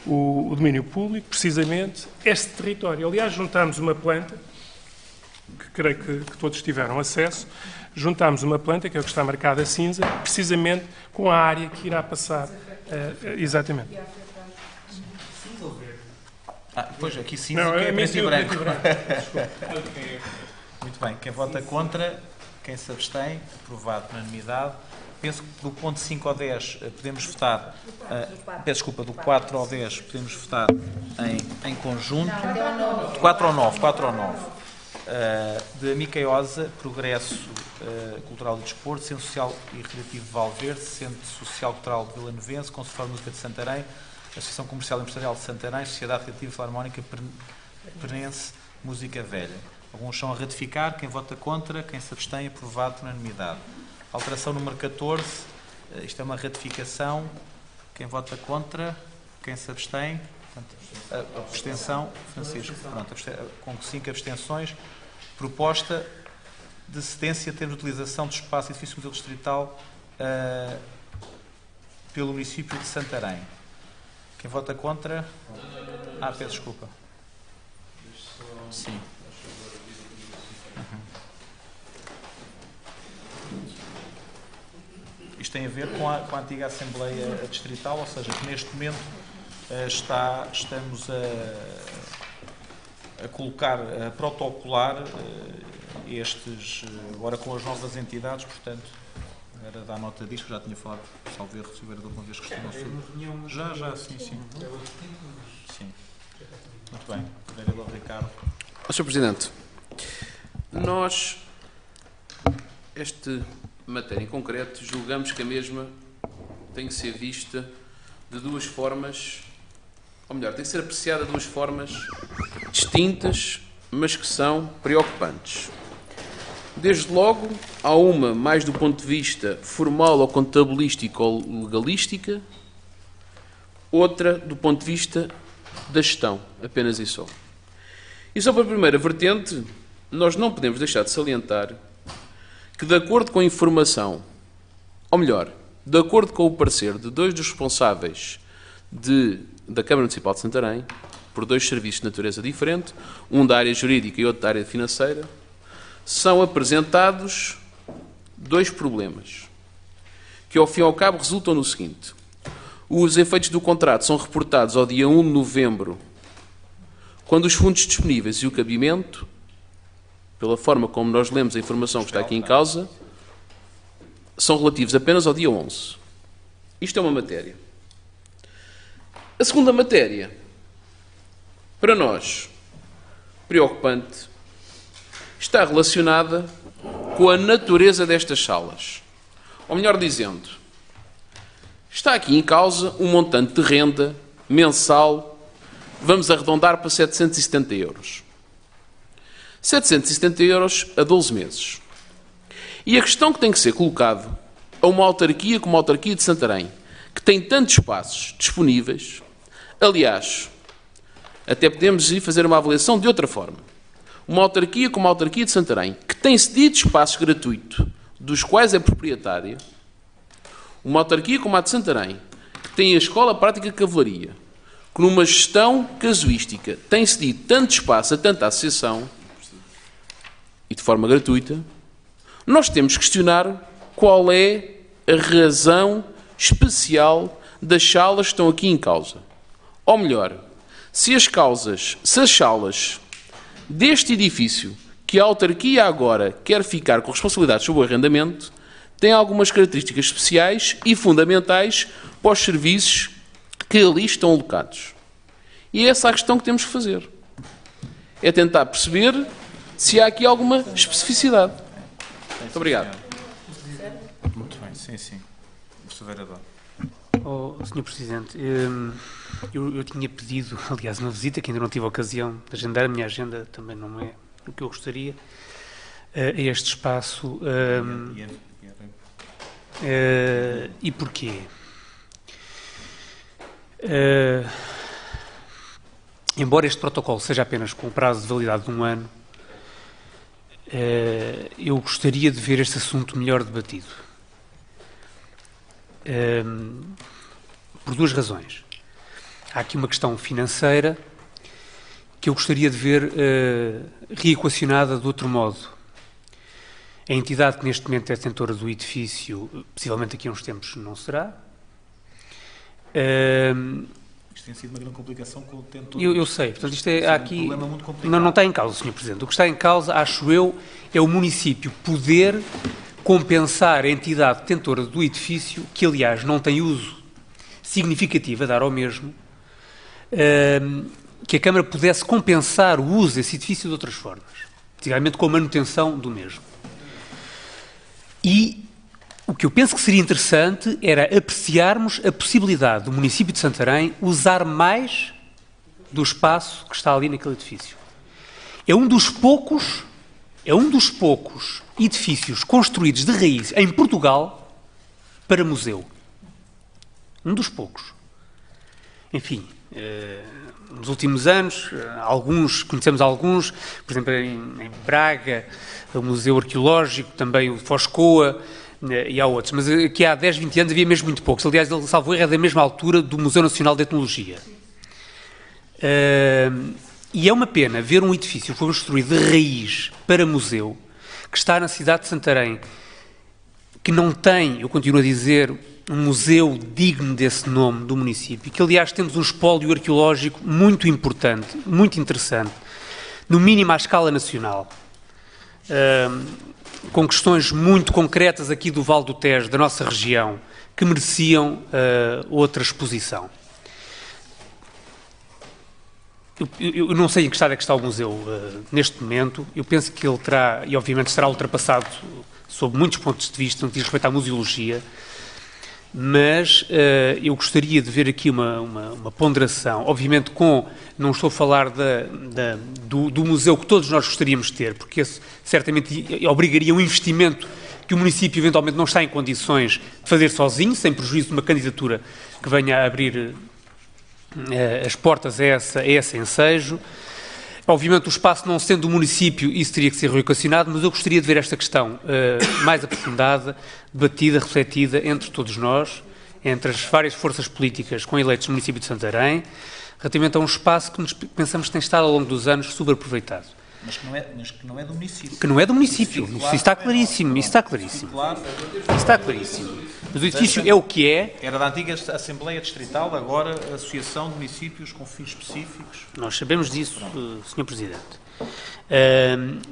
o domínio público, precisamente, este território. Aliás, juntámos uma planta, que creio que todos tiveram acesso, juntámos uma planta, que é o que está marcada a cinza, precisamente com a área que irá passar. Exatamente. Cinza ou verde? Pois, aqui cinza não, é preto e branco. Muito bem. Quem vota contra, quem se abstém, aprovado por unanimidade. Penso que do ponto 5 ao 10 podemos votar, peço desculpa, do 4 ao 10 podemos votar em conjunto. De 4 ao 9. De Micaiosa, Progresso Cultural e Desporto, Centro Social e Recreativo de Valverde, Centro Social Cultural de Vila Novense, Conservatório de Música de Santarém, Associação Comercial e Empresarial de Santarém, Sociedade Criativa Filarmónica Perense Música Velha. Alguns são a ratificar, quem vota contra, quem se abstém, aprovado por unanimidade. Alteração número 14, isto é uma ratificação, quem vota contra, quem se abstém, portanto, a abstenção, Francisco, pronto, com 5 abstenções, proposta de cedência em termos de utilização do espaço edifício museu distrital pelo município de Santarém. Quem vota contra? Peço desculpa. Sim. Isto tem a ver com a antiga Assembleia Distrital, ou seja, que neste momento estamos a colocar, a protocolar estes, agora com as novas entidades, portanto, era dar nota disto, já tinha falado, salvo erro, se o vereador uma vez questionou sobre. Já, sim. Sim. Muito bem, vereador Ricardo. Sr. Presidente, nós, esta matéria em concreto, julgamos que a mesma tem que ser vista de duas formas, ou melhor, tem que ser apreciada de duas formas distintas, mas que são preocupantes. Desde logo, há uma mais do ponto de vista formal ou contabilístico ou legalística, outra do ponto de vista da gestão, apenas e só. E só para a primeira vertente, nós não podemos deixar de salientar que, de acordo com a informação, ou melhor, de acordo com o parecer de dois dos responsáveis da Câmara Municipal de Santarém, por dois serviços de natureza diferente, um da área jurídica e outro da área financeira, são apresentados dois problemas, que ao fim e ao cabo resultam no seguinte: os efeitos do contrato são reportados ao dia 1 de novembro, quando os fundos disponíveis e o cabimento, pela forma como nós lemos a informação que está aqui em causa, são relativos apenas ao dia 11. Isto é uma matéria. A segunda matéria, para nós, preocupante, está relacionada com a natureza destas salas. Ou melhor dizendo, está aqui em causa um montante de renda mensal, vamos arredondar para 770 euros. 770 euros a 12 meses. E a questão que tem que ser colocada a uma autarquia como a autarquia de Santarém, que tem tantos espaços disponíveis, aliás, até podemos ir fazer uma avaliação de outra forma. Uma autarquia como a autarquia de Santarém, que tem cedido espaços gratuitos, dos quais é proprietária, uma autarquia como a de Santarém, que tem a Escola Prática de Cavalaria, que numa gestão casuística tem cedido tanto espaço a tanta associação, e de forma gratuita, nós temos que questionar qual é a razão especial das salas que estão aqui em causa. Ou melhor, se as salas deste edifício, que a autarquia agora quer ficar com responsabilidades sobre o arrendamento, têm algumas características especiais e fundamentais para os serviços que ali estão alocados. E é essa a questão que temos que fazer. É tentar perceber se há aqui alguma especificidade. Muito obrigado. Muito bem, sim. Sr. Vereador. Sr. Presidente, eu tinha pedido, aliás, uma visita que ainda não tive a ocasião de agendar, a minha agenda também não é o que eu gostaria, a este espaço. E porquê? Embora este protocolo seja apenas com o prazo de validade de 1 ano, eu gostaria de ver este assunto melhor debatido. Por duas razões. Há aqui uma questão financeira que eu gostaria de ver reequacionada de outro modo. A entidade que neste momento é detentora do edifício, possivelmente daqui a uns tempos não será. Isto tem sido uma grande complicação com o detentor. Eu sei, portanto isto é aqui... Um problema muito complicado. Não está em causa, Sr. Presidente. O que está em causa, acho eu, é o município poder compensar a entidade detentora do edifício, que aliás não tem uso significativo a dar ao mesmo, que a Câmara pudesse compensar o uso desse edifício de outras formas, particularmente com a manutenção do mesmo. E O que eu penso que seria interessante era apreciarmos a possibilidade do município de Santarém usar mais do espaço que está ali naquele edifício. É um dos poucos edifícios construídos de raiz em Portugal para museu. Um dos poucos. Enfim, nos últimos anos, conhecemos alguns, por exemplo, em Braga, o Museu Arqueológico, também o Foscoa, e há outros. Mas aqui há 10, 20 anos havia mesmo muito poucos. Aliás, ele, salvo erro, é da mesma altura do Museu Nacional de Etnologia. E é uma pena ver um edifício construído de raiz para museu, que está na cidade de Santarém, que não tem, eu continuo a dizer, um museu digno desse nome do município, que aliás temos um espólio arqueológico muito importante, muito interessante, no mínimo à escala nacional, com questões muito concretas aqui do Vale do Tejo, da nossa região, que mereciam outra exposição. Eu não sei em que estado é que está o museu neste momento. Eu penso que ele terá, e obviamente será ultrapassado sob muitos pontos de vista no que diz respeito à museologia, mas eu gostaria de ver aqui uma ponderação, obviamente não estou a falar do museu que todos nós gostaríamos de ter, porque esse certamente obrigaria um investimento que o município eventualmente não está em condições de fazer sozinho, sem prejuízo de uma candidatura que venha a abrir as portas a esse ensejo. Obviamente o espaço não sendo do município, isso teria que ser reequacionado, mas eu gostaria de ver esta questão mais aprofundada, debatida, refletida entre todos nós, entre as várias forças políticas com eleitos no município de Santarém, relativamente a um espaço que pensamos que tem estado ao longo dos anos subaproveitado. Mas que não é do município. Que não é do município. Isso está claríssimo. Isso está claríssimo. Mas o edifício é o que é. Era da antiga Assembleia Distrital, agora Associação de Municípios com fins específicos. Nós sabemos disso, Sr. Presidente.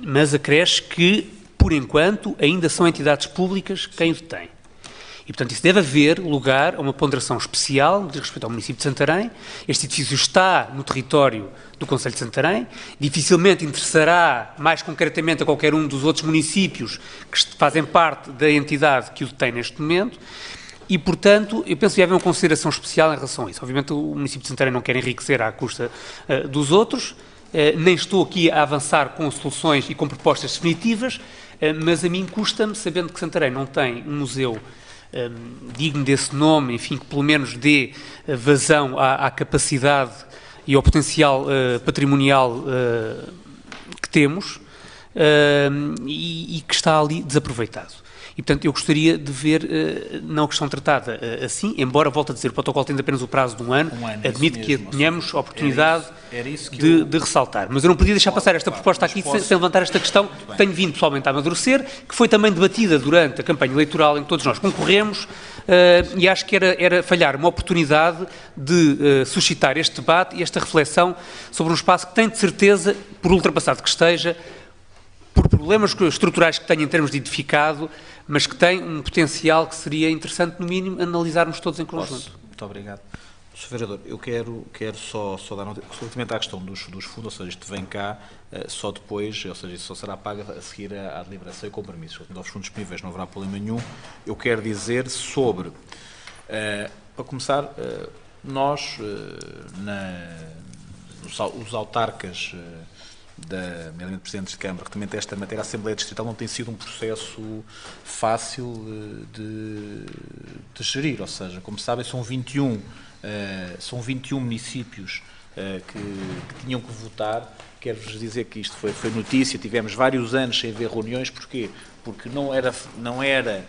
Mas acresce que, por enquanto, ainda são entidades públicas quem o detém. E, portanto, isso deve haver lugar a uma ponderação especial no que diz respeito ao município de Santarém. Este edifício está no território do Concelho de Santarém, dificilmente interessará mais concretamente a qualquer um dos outros municípios que fazem parte da entidade que o detém neste momento e, portanto, eu penso que deve haver uma consideração especial em relação a isso. Obviamente, o município de Santarém não quer enriquecer à custa dos outros, nem estou aqui a avançar com soluções e com propostas definitivas, mas a mim custa-me, sabendo que Santarém não tem um museu digno desse nome, enfim, que pelo menos dê vazão à capacidade e ao potencial patrimonial que temos e que está ali desaproveitado. E, portanto, eu gostaria de ver, não a questão tratada assim, embora, volto a dizer, o protocolo tendo apenas o prazo de um ano admito que tenhamos a oportunidade de ressaltar. Mas eu não podia deixar passar esta proposta aqui sem levantar esta questão que tenho vindo pessoalmente a amadurecer, que foi também debatida durante a campanha eleitoral em que todos nós concorremos, e acho que era falhar uma oportunidade de suscitar este debate e esta reflexão sobre um espaço que tem de certeza, por ultrapassado que esteja, por problemas estruturais que tenha em termos de edificado, mas que tem um potencial que seria interessante, no mínimo, analisarmos todos em conjunto. Muito obrigado. Sr. Vereador, eu quero só dar nota, relativamente à questão dos fundos, ou seja, isto vem cá só depois, ou seja, isso só será pago a seguir à deliberação e compromissos. Relativamente aos fundos disponíveis não haverá problema nenhum. Eu quero dizer sobre, para começar, nós, os autarcas, nomeadamente presidentes de Câmara, que também tem esta matéria, a Assembleia Distrital não tem sido um processo fácil de gerir, ou seja, como sabem, são 21 municípios que tinham que votar. Quero-vos dizer que isto foi notícia, tivemos vários anos sem haver reuniões, porquê? Porque não era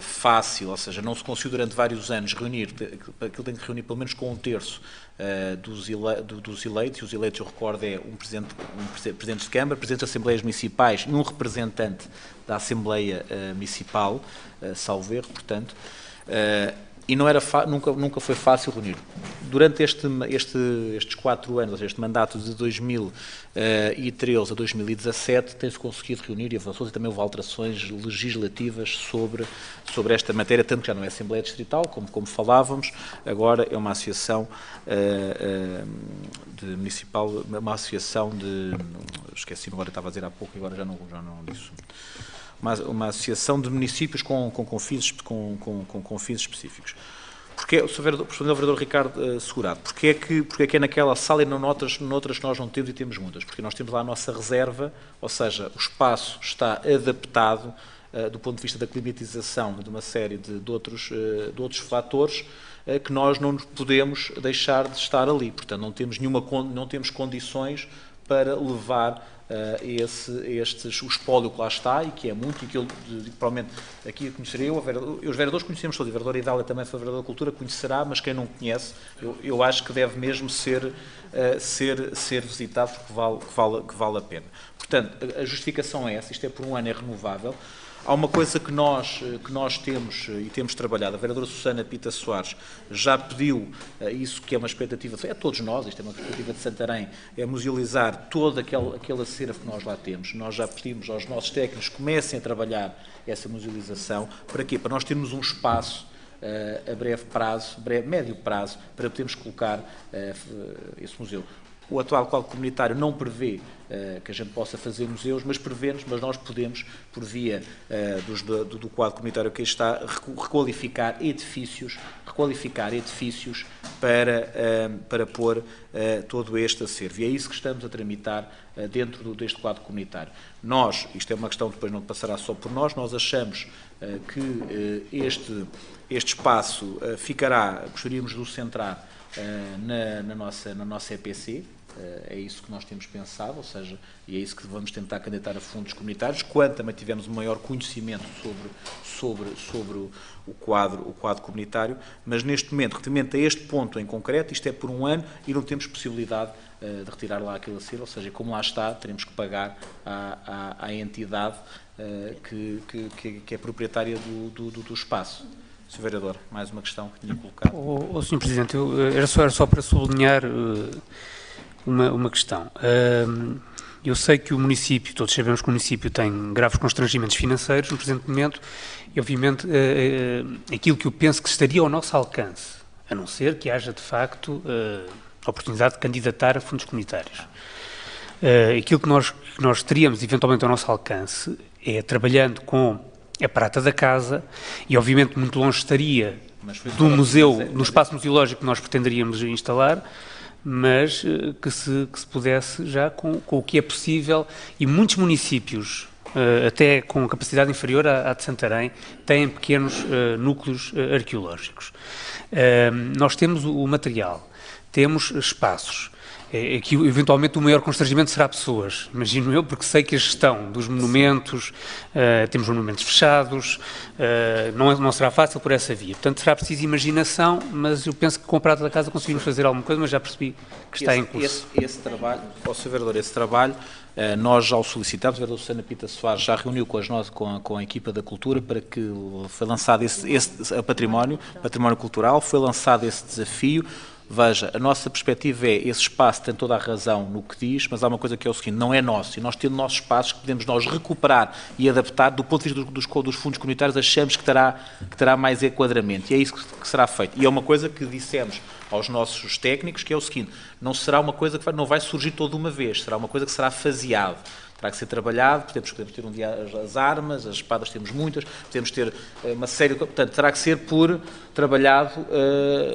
fácil, ou seja, não se conseguiu durante vários anos reunir, aquilo tem que reunir pelo menos com um terço dos eleitos, e os eleitos, eu recordo, é um presidente de Câmara, presidente de Assembleias Municipais e um representante da Assembleia Municipal, salvo erro, portanto, e não era nunca foi fácil reunir. Durante estes 4 anos, ou seja, este mandato de 2013 a 2017, tem-se conseguido reunir e avançou, e também houve alterações legislativas sobre esta matéria, tanto que já não é Assembleia Distrital, como falávamos, agora é uma associação esqueci-me agora, estava a dizer há pouco e agora já não disse. uma associação de municípios com fins específicos. Porque, respondendo ao vereador Ricardo Segurado, porque é que é naquela sala e noutras que nós não temos e temos muitas? Porque nós temos lá a nossa reserva, ou seja, o espaço está adaptado do ponto de vista da climatização de uma série de outros fatores que nós não podemos deixar de estar ali. Portanto, não temos condições para levar o espólio que lá está, e que é muito, e que eu, provavelmente, aqui conhecerei os vereadores conhecemos todos, o vereador Idália também foi vereador da Cultura, conhecerá, mas quem não conhece, eu acho que deve mesmo ser visitado, porque vale a pena. Portanto, a justificação é essa, isto é por um ano, é renovável. Há uma coisa que nós temos e temos trabalhado, a vereadora Susana Pita Soares já pediu isso, que é uma expectativa, é todos nós, isto é uma expectativa de Santarém, é musealizar todo aquele acervo que nós lá temos. Nós já pedimos aos nossos técnicos que comecem a trabalhar essa musealização. Para quê? Para nós termos um espaço a médio prazo, para podermos colocar esse museu. O atual quadro comunitário não prevê que a gente possa fazer museus, mas nós podemos, por via do quadro comunitário que aí está, requalificar edifícios para pôr todo este acervo. E é isso que estamos a tramitar dentro deste quadro comunitário. Isto é uma questão que depois não passará só por nós achamos que este espaço gostaríamos de o centrar na nossa EPC. É isso que nós temos pensado, ou seja, e é isso que vamos tentar candidatar a fundos comunitários, quando também tivermos um maior conhecimento sobre o quadro comunitário, mas neste momento, relativamente a este ponto em concreto, isto é por um ano e não temos possibilidade de retirar lá aquele acervo, ou seja, como lá está, teremos que pagar à entidade que é proprietária do espaço. Sr. Vereador, mais uma questão que tinha colocado. Sr. Presidente, era só para sublinhar uma questão. Eu sei que o município, todos sabemos que o município tem graves constrangimentos financeiros no presente momento e, obviamente, aquilo que eu penso que estaria ao nosso alcance, a não ser que haja, de facto, a oportunidade de candidatar a fundos comunitários. Aquilo que nós teríamos, eventualmente, ao nosso alcance é, trabalhando com a prata da casa, e, obviamente, muito longe estaria do museu, no espaço museológico que nós pretenderíamos instalar, mas que se pudesse já com o que é possível, e muitos municípios, até com capacidade inferior à de Santarém, têm pequenos núcleos arqueológicos. Nós temos o material, temos espaços. Aqui, eventualmente, o maior constrangimento será pessoas, imagino eu, porque sei que a gestão dos monumentos, temos monumentos fechados, não será fácil por essa via. Portanto, será preciso imaginação, mas eu penso que com a prata da casa conseguimos fazer alguma coisa, mas já percebi que está em curso. Esse trabalho, Sr. Vereador, nós já o solicitamos, a vereadora Susana Pita Soares já reuniu com a equipa da Cultura para que foi lançado esse património cultural, foi lançado esse desafio. Veja, a nossa perspectiva é, esse espaço tem toda a razão no que diz, mas há uma coisa que é o seguinte, não é nosso, e nós temos nossos espaços que podemos nós recuperar e adaptar, do ponto de vista dos fundos comunitários, achamos que terá mais enquadramento, e é isso que será feito. E é uma coisa que dissemos aos nossos técnicos, que é o seguinte, não será uma coisa que não vai surgir toda uma vez, será uma coisa que será faseado. Terá que ser trabalhado, podemos ter um dia as armas, as espadas temos muitas, podemos ter uma série de... Portanto, terá que ser trabalhado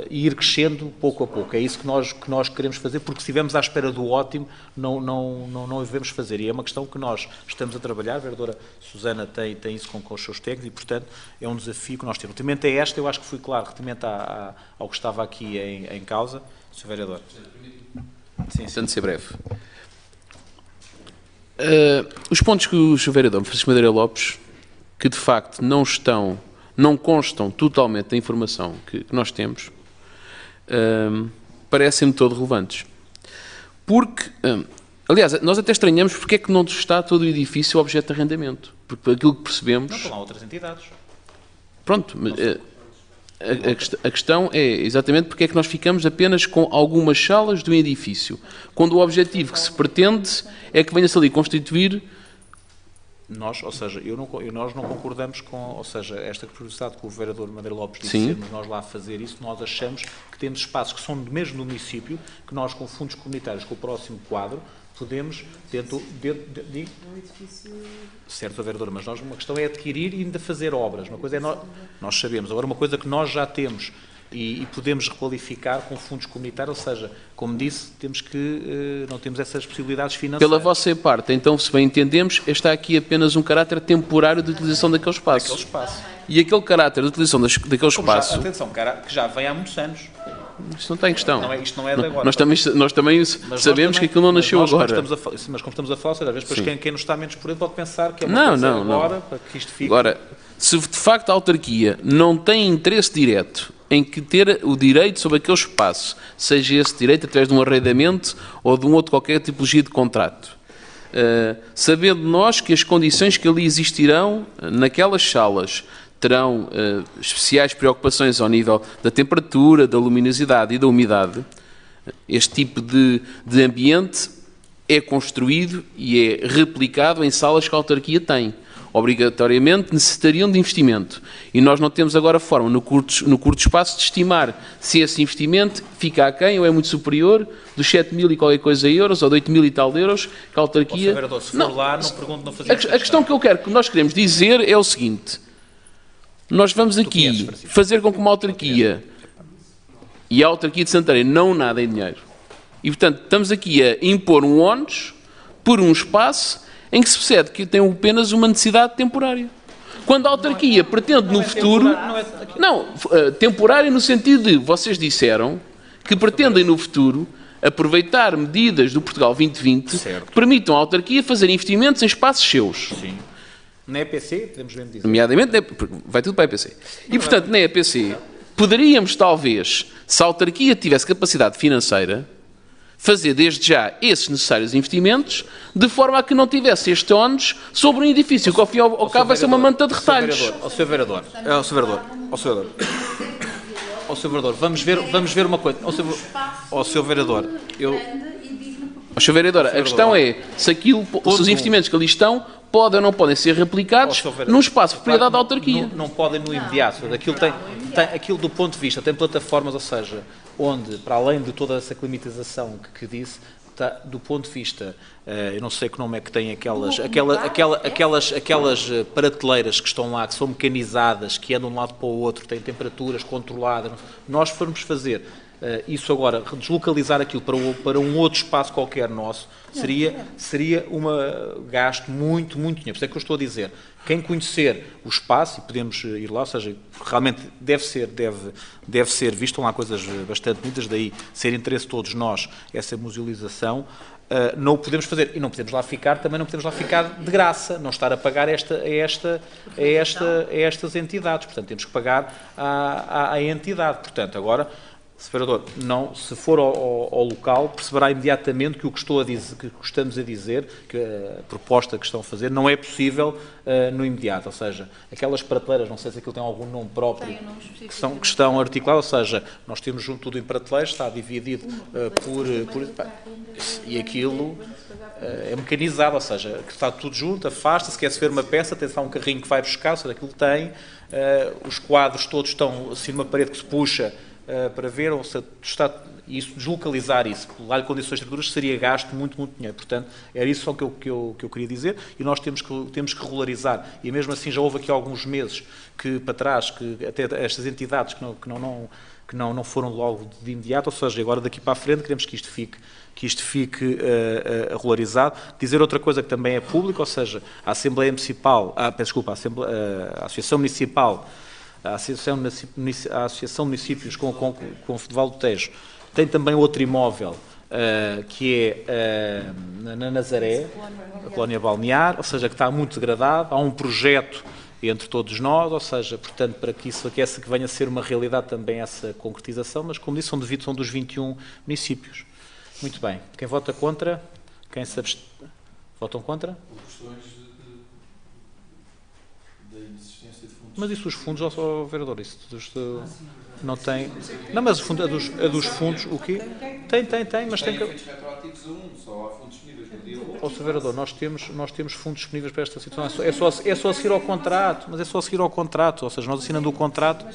e ir crescendo pouco a pouco. É isso que nós queremos fazer, porque se estivermos à espera do ótimo, não o devemos fazer. E é uma questão que nós estamos a trabalhar, a vereadora Susana tem isso com os seus técnicos e, portanto, é um desafio que nós temos. Relativamente a esta, eu acho que fui claro, relativamente ao que estava aqui em causa. Sr. Vereador. Sim, tento ser breve. Os pontos que o Sr. Vereador Francisco Madeira Lopes, que de facto não constam totalmente da informação que nós temos, parecem-me todo relevantes. Porque, aliás, nós até estranhamos porque é que não está todo o edifício objeto de arrendamento. Porque aquilo que percebemos... Não estão lá outras entidades. Pronto, a questão é exatamente porque é que nós ficamos apenas com algumas salas do edifício, quando o objetivo que se pretende é que venha-se ali constituir... Nós, ou seja, nós não concordamos com, ou seja, esta curiosidade que o vereador Madeira Lopes disse, sermos nós lá a fazer isso, nós achamos que temos espaços que são mesmo do município, que nós com fundos comunitários, com o próximo quadro, podemos, certo, vereador, mas uma questão é adquirir e ainda fazer obras. Uma coisa é nós sabemos. Agora, uma coisa que nós já temos e podemos requalificar com fundos comunitários, ou seja, como disse, não temos essas possibilidades financeiras. Pela vossa parte, então, se bem entendemos, está aqui apenas um caráter temporário de utilização daquele espaço. E aquele caráter de utilização daquele espaço... Atenção, que já vem há muitos anos. Isto não tem questão. Isto não é de agora. Nós também sabemos que aquilo não nasceu agora. Mas como estamos a falar, às vezes quem não está menos por dentro pode pensar que é uma coisa agora, para que isto fique... Agora, se de facto a autarquia não tem interesse direto em que ter o direito sobre aquele espaço, seja esse direito através de um arrendamento ou de um outro qualquer tipologia de contrato, sabendo nós que as condições que ali existirão naquelas salas terão especiais preocupações ao nível da temperatura, da luminosidade e da umidade, este tipo de ambiente é construído e é replicado em salas que a autarquia tem. Obrigatoriamente necessitariam de investimento. E nós não temos agora forma, no curto espaço, de estimar se esse investimento fica aquém ou é muito superior dos 7.000 e qualquer coisa euros ou de 8.000 e tal euros que a autarquia... Vereador, se for lá, não pergunto, não fazer a questão que nós queremos dizer é o seguinte: nós vamos aqui fazer com que uma autarquia e a autarquia de Santarém não nadem dinheiro. E, portanto, estamos aqui a impor um ónus por um espaço em que se percebe que tem apenas uma necessidade temporária. Quando a autarquia pretende no futuro... temporária no sentido de, vocês disseram que pretendem no futuro aproveitar medidas do Portugal 2020 que permitam à autarquia fazer investimentos em espaços seus. Sim. Na EPC, podemos bem dizer. Nomeadamente, vai tudo para a EPC. E, portanto, na EPC, poderíamos, talvez, se a autarquia tivesse capacidade financeira, fazer desde já esses necessários investimentos, de forma a que não tivesse este ónus sobre um edifício, que ao fim e ao cabo vai ser uma manta de retalhos. Ao Sr. Vereador, vamos ver uma coisa. Ao Sr. Vereador, Sr. Vereador, a questão é se os investimentos que ali estão podem ou não podem ser replicados num espaço de propriedade da autarquia. Não podem no imediato. Aquilo do ponto de vista, tem plataformas, ou seja, onde, para além de toda essa climatização que disse, do ponto de vista, eu não sei que nome é que tem aquelas prateleiras que estão lá, que são mecanizadas, que andam de um lado para o outro, têm temperaturas controladas. Nós formos fazer isso agora, deslocalizar aquilo para um outro espaço qualquer nosso, seria um gasto muito, muito dinheiro. Por isso é que eu estou a dizer, quem conhecer o espaço, e podemos ir lá, ou seja, realmente deve ser visto, estão lá coisas bastante bonitas, daí ser interesse de todos nós, essa musealização, não o podemos fazer, e não podemos lá ficar, também não podemos lá ficar de graça, não estar a pagar a estas entidades, portanto temos que pagar à entidade, portanto agora... Vereador, se for ao local, perceberá imediatamente que o que estamos a dizer, que a proposta que estão a fazer, não é possível no imediato. Ou seja, aquelas prateleiras, não sei se aquilo tem algum nome próprio, que estão articuladas, ou seja, nós temos junto tudo em prateleiras, está dividido e aquilo é mecanizado, ou seja, que está tudo junto, afasta-se, quer-se ver uma peça, tem lá um carrinho que vai buscar, ou seja, aquilo tem, os quadros todos estão assim numa parede que se puxa, para ver, ou se deslocalizar isso, dar-lhe condições de estruturas, seria gasto muito, muito dinheiro. Portanto, era isso só que eu queria dizer, e nós temos que regularizar, e mesmo assim já houve aqui alguns meses para trás, que até estas entidades que não foram logo de imediato, ou seja, agora daqui para a frente queremos que isto fique regularizado. Dizer outra coisa que também é pública, ou seja, a Assembleia Municipal, a Associação Municipal, a Associação de Municípios com o Festival do Tejo tem também outro imóvel, que é na Nazaré, a colónia balnear, ou seja, que está muito degradado. Há um projeto entre todos nós, ou seja, portanto, para que isso aquece, que venha a ser uma realidade também essa concretização, mas, como disse, são dos 21 municípios. Muito bem. Quem vota contra? Quem se abstém? Votam contra? Mas isso os fundos, ao vereador, isso não tem... Não, mas a dos fundos, o quê? Tem, mas tem que... Ó, Sr. Vereador, nós temos fundos disponíveis para esta situação. É só seguir ao contrato, mas é só seguir ao contrato, ou seja, nós assinando o contrato...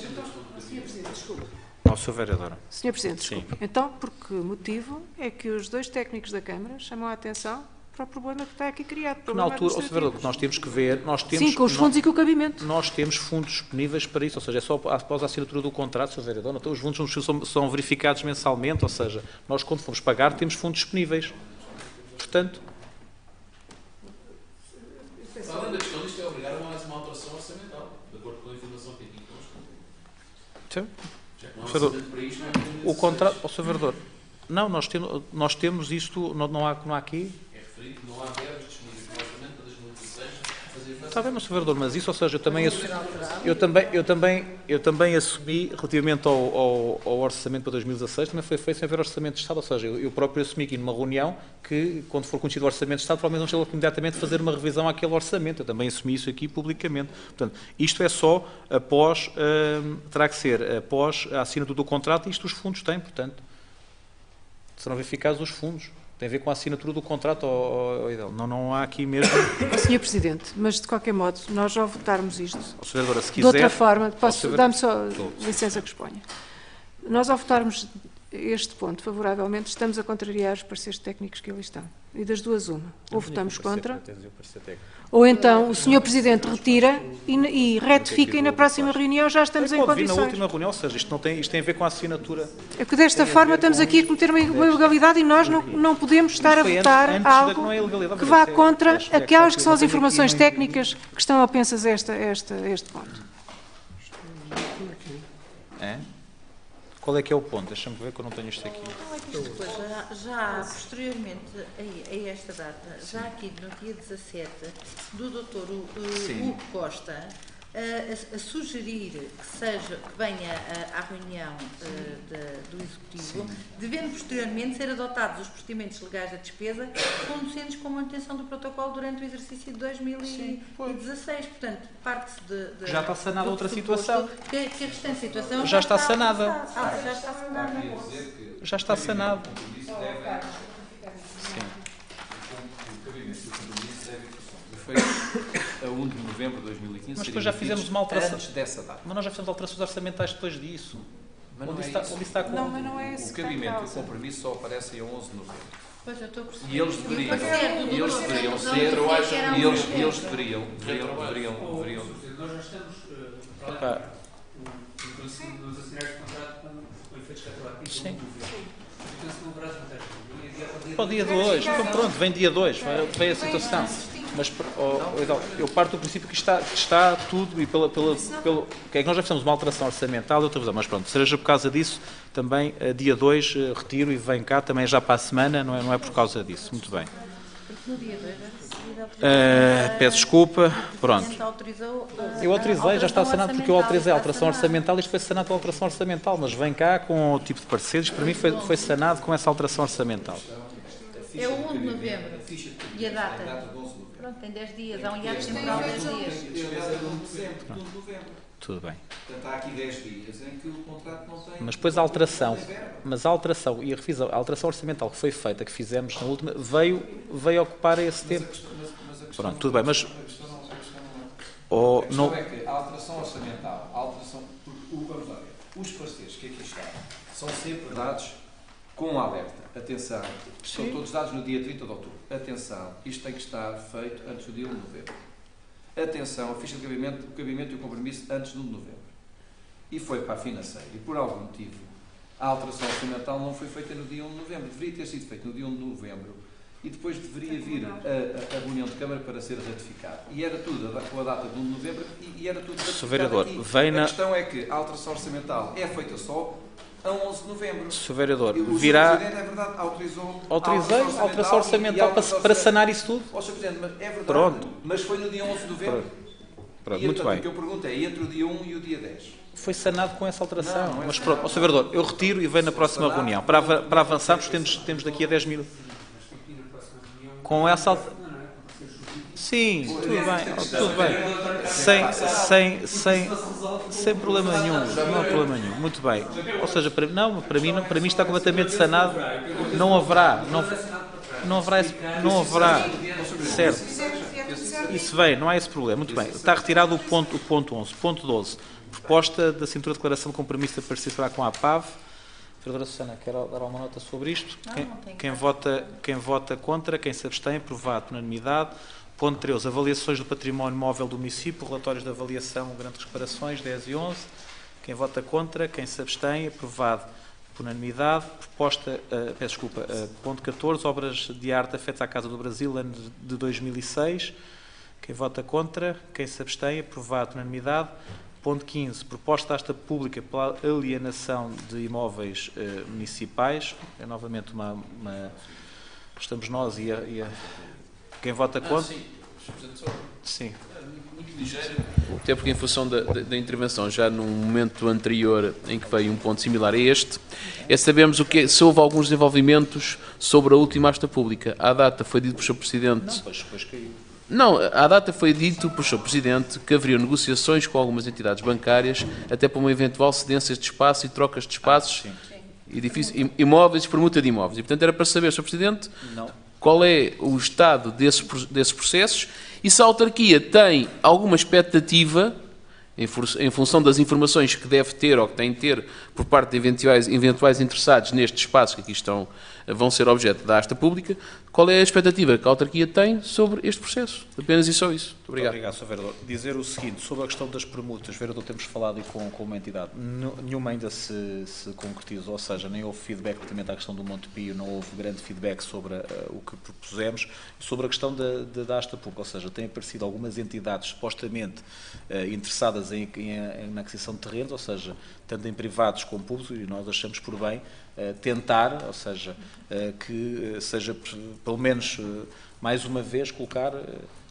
Ó, Sr. Vereador. Sr. Presidente, desculpe. Então, por que motivo é que os dois técnicos da Câmara chamam a atenção para o problema que está aqui criado? Na altura, Sr. Vereador, que nós temos que ver... Sim, com os fundos e com o cabimento. Nós temos fundos disponíveis para isso, ou seja, é só após a assinatura do contrato, Sr. Vereador. Então, os fundos são verificados mensalmente, ou seja, nós quando formos pagar temos fundos disponíveis. Portanto... Além da questão, isto é obrigar a mais uma alteração orçamental, de acordo com a informação que aqui consta. Sim. O contrato, ó, Sr. Vereador, não, nós temos isto, não há aqui... É referido que não há verbas disponíveis no orçamento para 2016 fazer face. Está bem, Sr. Vereador, mas isso, ou seja, eu também assumi, relativamente ao orçamento para 2016, também foi feito sem haver orçamento de Estado, ou seja, eu próprio assumi aqui numa reunião que, quando for conhecido o orçamento de Estado, provavelmente vamos ter imediatamente fazer uma revisão àquele orçamento. Eu também assumi isso aqui publicamente. Portanto, isto é só após, terá que ser após a assinatura do contrato, e isto os fundos têm, portanto, serão verificados os fundos. Tem a ver com a assinatura do contrato, não há aqui mesmo... Sr. Presidente, mas de qualquer modo, nós ao votarmos isto, Vereadora, se quiser, de outra forma, dá-me só Estou. licença que exponha. Nós ao votarmos este ponto favoravelmente, estamos a contrariar os pareceres técnicos que ali estão. E das duas, uma. Ou votamos contra, ou então o Sr. Presidente retira e retifica, e na próxima reunião já estamos em na condições. última reunião, ou seja, isto tem a ver com a assinatura. É que desta forma estamos aqui a cometer uma ilegalidade e nós não podemos estar a votar algo que vá contra aquelas que são as informações técnicas que estão opensas a este ponto. É? Qual é que é o ponto? Deixa-me ver que eu não tenho isto aqui. Não, é que isto depois, já posteriormente a esta data, já aqui no dia 17, do Dr. Hugo Costa, a sugerir que venha à reunião do Executivo, devendo posteriormente ser adotados os procedimentos legais da despesa, conducentes com a manutenção do protocolo durante o exercício de 2016. Portanto, parte-se de... Já está sanada outra situação. Que a restante situação Já está sanada. Já está sanada. Já está sanado. A 1 de novembro de 2015. Mas depois já fizemos uma alteração. Antes dessa data. Mas nós já fizemos alterações orçamentais depois disso. Mas onde não é está, isso. onde está com... Não, mas não é esse O cabimento e o compromisso só aparecem a 11 de novembro. Pois, eu estou a perceber. E eles deveriam ser, eles deveriam. Nós já estamos Epá. nos assinar de contrato com efeitos retroativos. Sim. Então, se não haverá desvantagem. Para o dia 2. Então pronto, vem dia 2. Vem a situação. Mas eu parto do princípio que está tudo, e pelo que é que nós já fizemos uma alteração orçamental e outra coisa, mas pronto, seja por causa disso, também dia 2 retiro e vem cá, também já para a semana, não é por causa disso. Muito bem. No dia 2 vai receber a autorização. Peço desculpa, pronto. Autorizou Eu autorizei, já está sanado porque eu autorizei a alteração orçamental, isto foi sanado com a alteração orçamental, mas vem cá com o tipo de pareceres, para mim foi sanado com essa alteração orçamental. É o 1 de novembro. E a data? Pronto, tem 10 dias. Há um hiato temporal de 10 dias. Tudo bem. Portanto, há aqui 10 dias em que o contrato não tem... Mas depois a alteração e a revisão, a alteração orçamental que foi feita, que fizemos na última, veio ocupar esse tempo. Pronto, tudo bem, mas... A questão é que a alteração orçamental, vamos lá ver, os parceiros que aqui estão são sempre dados com alerta. Atenção, são todos dados no dia 30 de outubro. Atenção, isto tem que estar feito antes do dia 1 de novembro. Atenção, a ficha de cabimento, o cabimento e o compromisso antes do 1 de novembro. E foi para a financeira. E por algum motivo, a alteração orçamental não foi feita no dia 1 de novembro. Deveria ter sido feita no dia 1 de novembro e depois deveria vir a reunião de Câmara para ser ratificado. E era tudo com a data de 1 de novembro e era tudo ratificado. Vereador, a questão é que a alteração orçamental é feita só a 11 de novembro. Sr. Vereador, virá... O Sr. Presidente, é verdade, autorizou... Autorizei a alteração orçamental para sanar isso tudo. Ó, Sr. Presidente, mas é verdade. Pronto. Mas foi no dia 11 de novembro. Pronto, e, muito portanto, bem. O que eu pergunto é entre o dia 1 e o dia 10. Foi sanado com essa alteração. Não é mas pronto, Sr. Vereador, eu retiro e venho na próxima reunião. Para avançarmos, temos daqui a 10 mil. Com essa alteração... Sim, tudo bem. Sem problema nenhum. Não há problema nenhum. Muito bem. Ou seja, para mim está completamente sanado. Não haverá. Certo. Isso vem, não há esse problema. Muito bem. Está retirado o ponto 11. Ponto 12. Proposta da cintura de declaração de compromisso de participar com a APAV. Vereadora Susana, quer dar alguma nota sobre isto? Quem vota contra, quem se abstém, aprovado por unanimidade. Ponto 13. Avaliações do património móvel do município, relatórios de avaliação, grandes reparações, 10 e 11. Quem vota contra, quem se abstém, aprovado por unanimidade. Ponto 14. Obras de arte afetas à Casa do Brasil, ano de 2006. Quem vota contra, quem se abstém, aprovado por unanimidade. Ponto 15. Proposta de asta pública pela alienação de imóveis municipais. É novamente estamos nós e quem vota contra? Sim. Muito ligeiro. Até porque em função da intervenção, já num momento anterior em que veio um ponto similar a este, é sabermos se houve alguns desenvolvimentos sobre a última asta pública. À data foi dito pelo Sr. Presidente... Não, depois caiu. Não, à data foi dito pelo Sr. Presidente que haveriam negociações com algumas entidades bancárias até para uma eventual cedência de espaço e trocas de espaços, imóveis, permuta de imóveis. E, portanto, era para saber, Sr. Presidente, qual é o estado desses processos e se a autarquia tem alguma expectativa, em função das informações que deve ter ou que tem de ter por parte de eventuais interessados nestes espaços que aqui vão ser objeto da asta pública, qual é a expectativa que a autarquia tem sobre este processo? Apenas e só isso. Muito obrigado. Obrigado, Sr. Vereador. Dizer o seguinte, sobre a questão das permutas, Vereador, temos falado com uma entidade, nenhuma ainda se concretizou, ou seja, nem houve feedback relativamente à questão do Monte Pio, não houve grande feedback sobre o que propusemos, sobre a questão da asta pública, ou seja, têm aparecido algumas entidades supostamente interessadas na aquisição de terrenos, ou seja, tanto em privados como públicos, e nós achamos por bem tentar, ou seja, que seja pelo menos mais uma vez colocar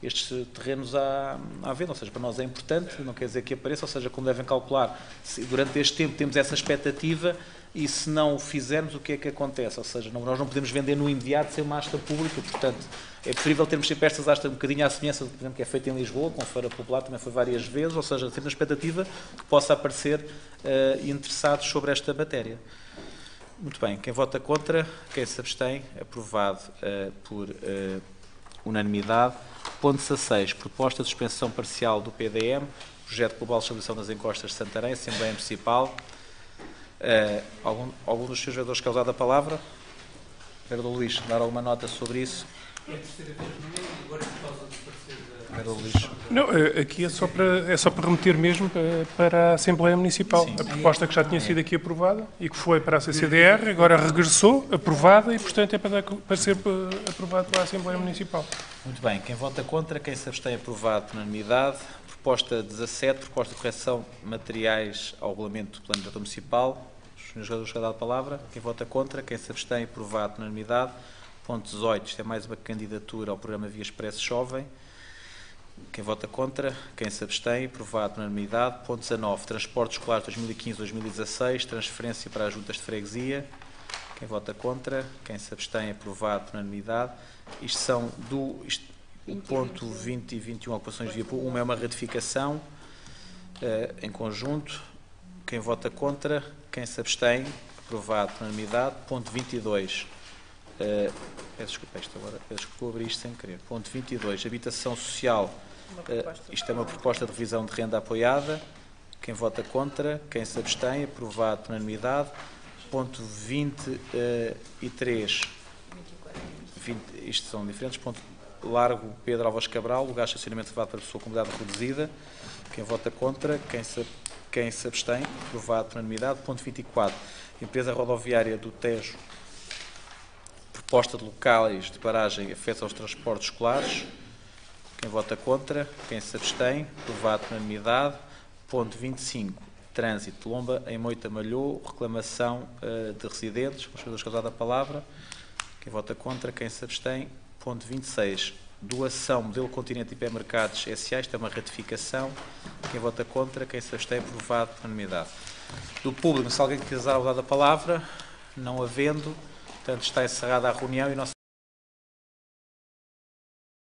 estes terrenos à venda, ou seja, para nós é importante, não quer dizer que apareça, ou seja, como devem calcular, se durante este tempo temos essa expectativa e se não o fizermos, o que é que acontece? Ou seja, nós não podemos vender no imediato sem uma asta pública, portanto, é preferível termos sempre estas astas um bocadinho à semelhança, por exemplo, que é feita em Lisboa, com Feira Popular, também foi várias vezes, ou seja, sempre na expectativa que possa aparecer interessados sobre esta matéria. Muito bem, quem vota contra, quem se abstém, aprovado por unanimidade. Ponto 16, proposta de suspensão parcial do PDM, projeto global de estabilização das encostas de Santarém, Assembleia Municipal. Algum dos seus vereadores quer usar a palavra? Vereador Luís, dar alguma nota sobre isso? É a terceira vez no meio, agora por causa do parecer da... Vereador Luís. Não, aqui é só para remeter mesmo para a Assembleia Municipal. Sim. A proposta que já tinha sido aqui aprovada e que foi para a CCDR, agora regressou, aprovada e, portanto, é para ser aprovado pela Assembleia Municipal. Muito bem, quem vota contra, quem se abstém, aprovado por unanimidade. Proposta 17, proposta de correção de materiais ao regulamento do Plano Diretor Municipal. Os senhores jogadores querem dar a palavra. Quem vota contra, quem se abstém, aprovado por unanimidade. Ponto 18, isto é mais uma candidatura ao programa Via Expresso Jovem. Quem vota contra, quem se abstém, aprovado por unanimidade. Ponto 19, transportes escolares 2015-2016, transferência para as juntas de freguesia. Quem vota contra, quem se abstém, aprovado por unanimidade. Isto são o ponto 20 e 21, ocupações via pública. Uma é uma ratificação em conjunto. Quem vota contra, quem se abstém, aprovado por unanimidade. Ponto 22. Peço desculpa, vou abrir isto sem querer. Ponto 22, habitação social. Isto é uma proposta de revisão de renda apoiada. Quem vota contra, quem se abstém, aprovado por unanimidade. Ponto 23, isto são diferentes. Ponto Largo Pedro Álvares Cabral, lugar de estacionamento reservado para pessoa com mobilidade reduzida. Quem vota contra, quem se abstém, aprovado por unanimidade. Ponto 24, empresa rodoviária do Tejo, proposta de locais de paragem afetos aos transportes escolares. Quem vota contra, quem se abstém, aprovado por unanimidade. Ponto 25, trânsito, Lomba em Moita Malhou, reclamação de residentes. Os senhores que usam a palavra. Quem vota contra, quem se abstém. Ponto 26, doação, modelo Continente Hipermercados S.A. Isto é uma ratificação. Quem vota contra, quem se abstém, aprovado por unanimidade. Do público, se alguém quiser usar a palavra, não havendo, portanto está encerrada a reunião e nós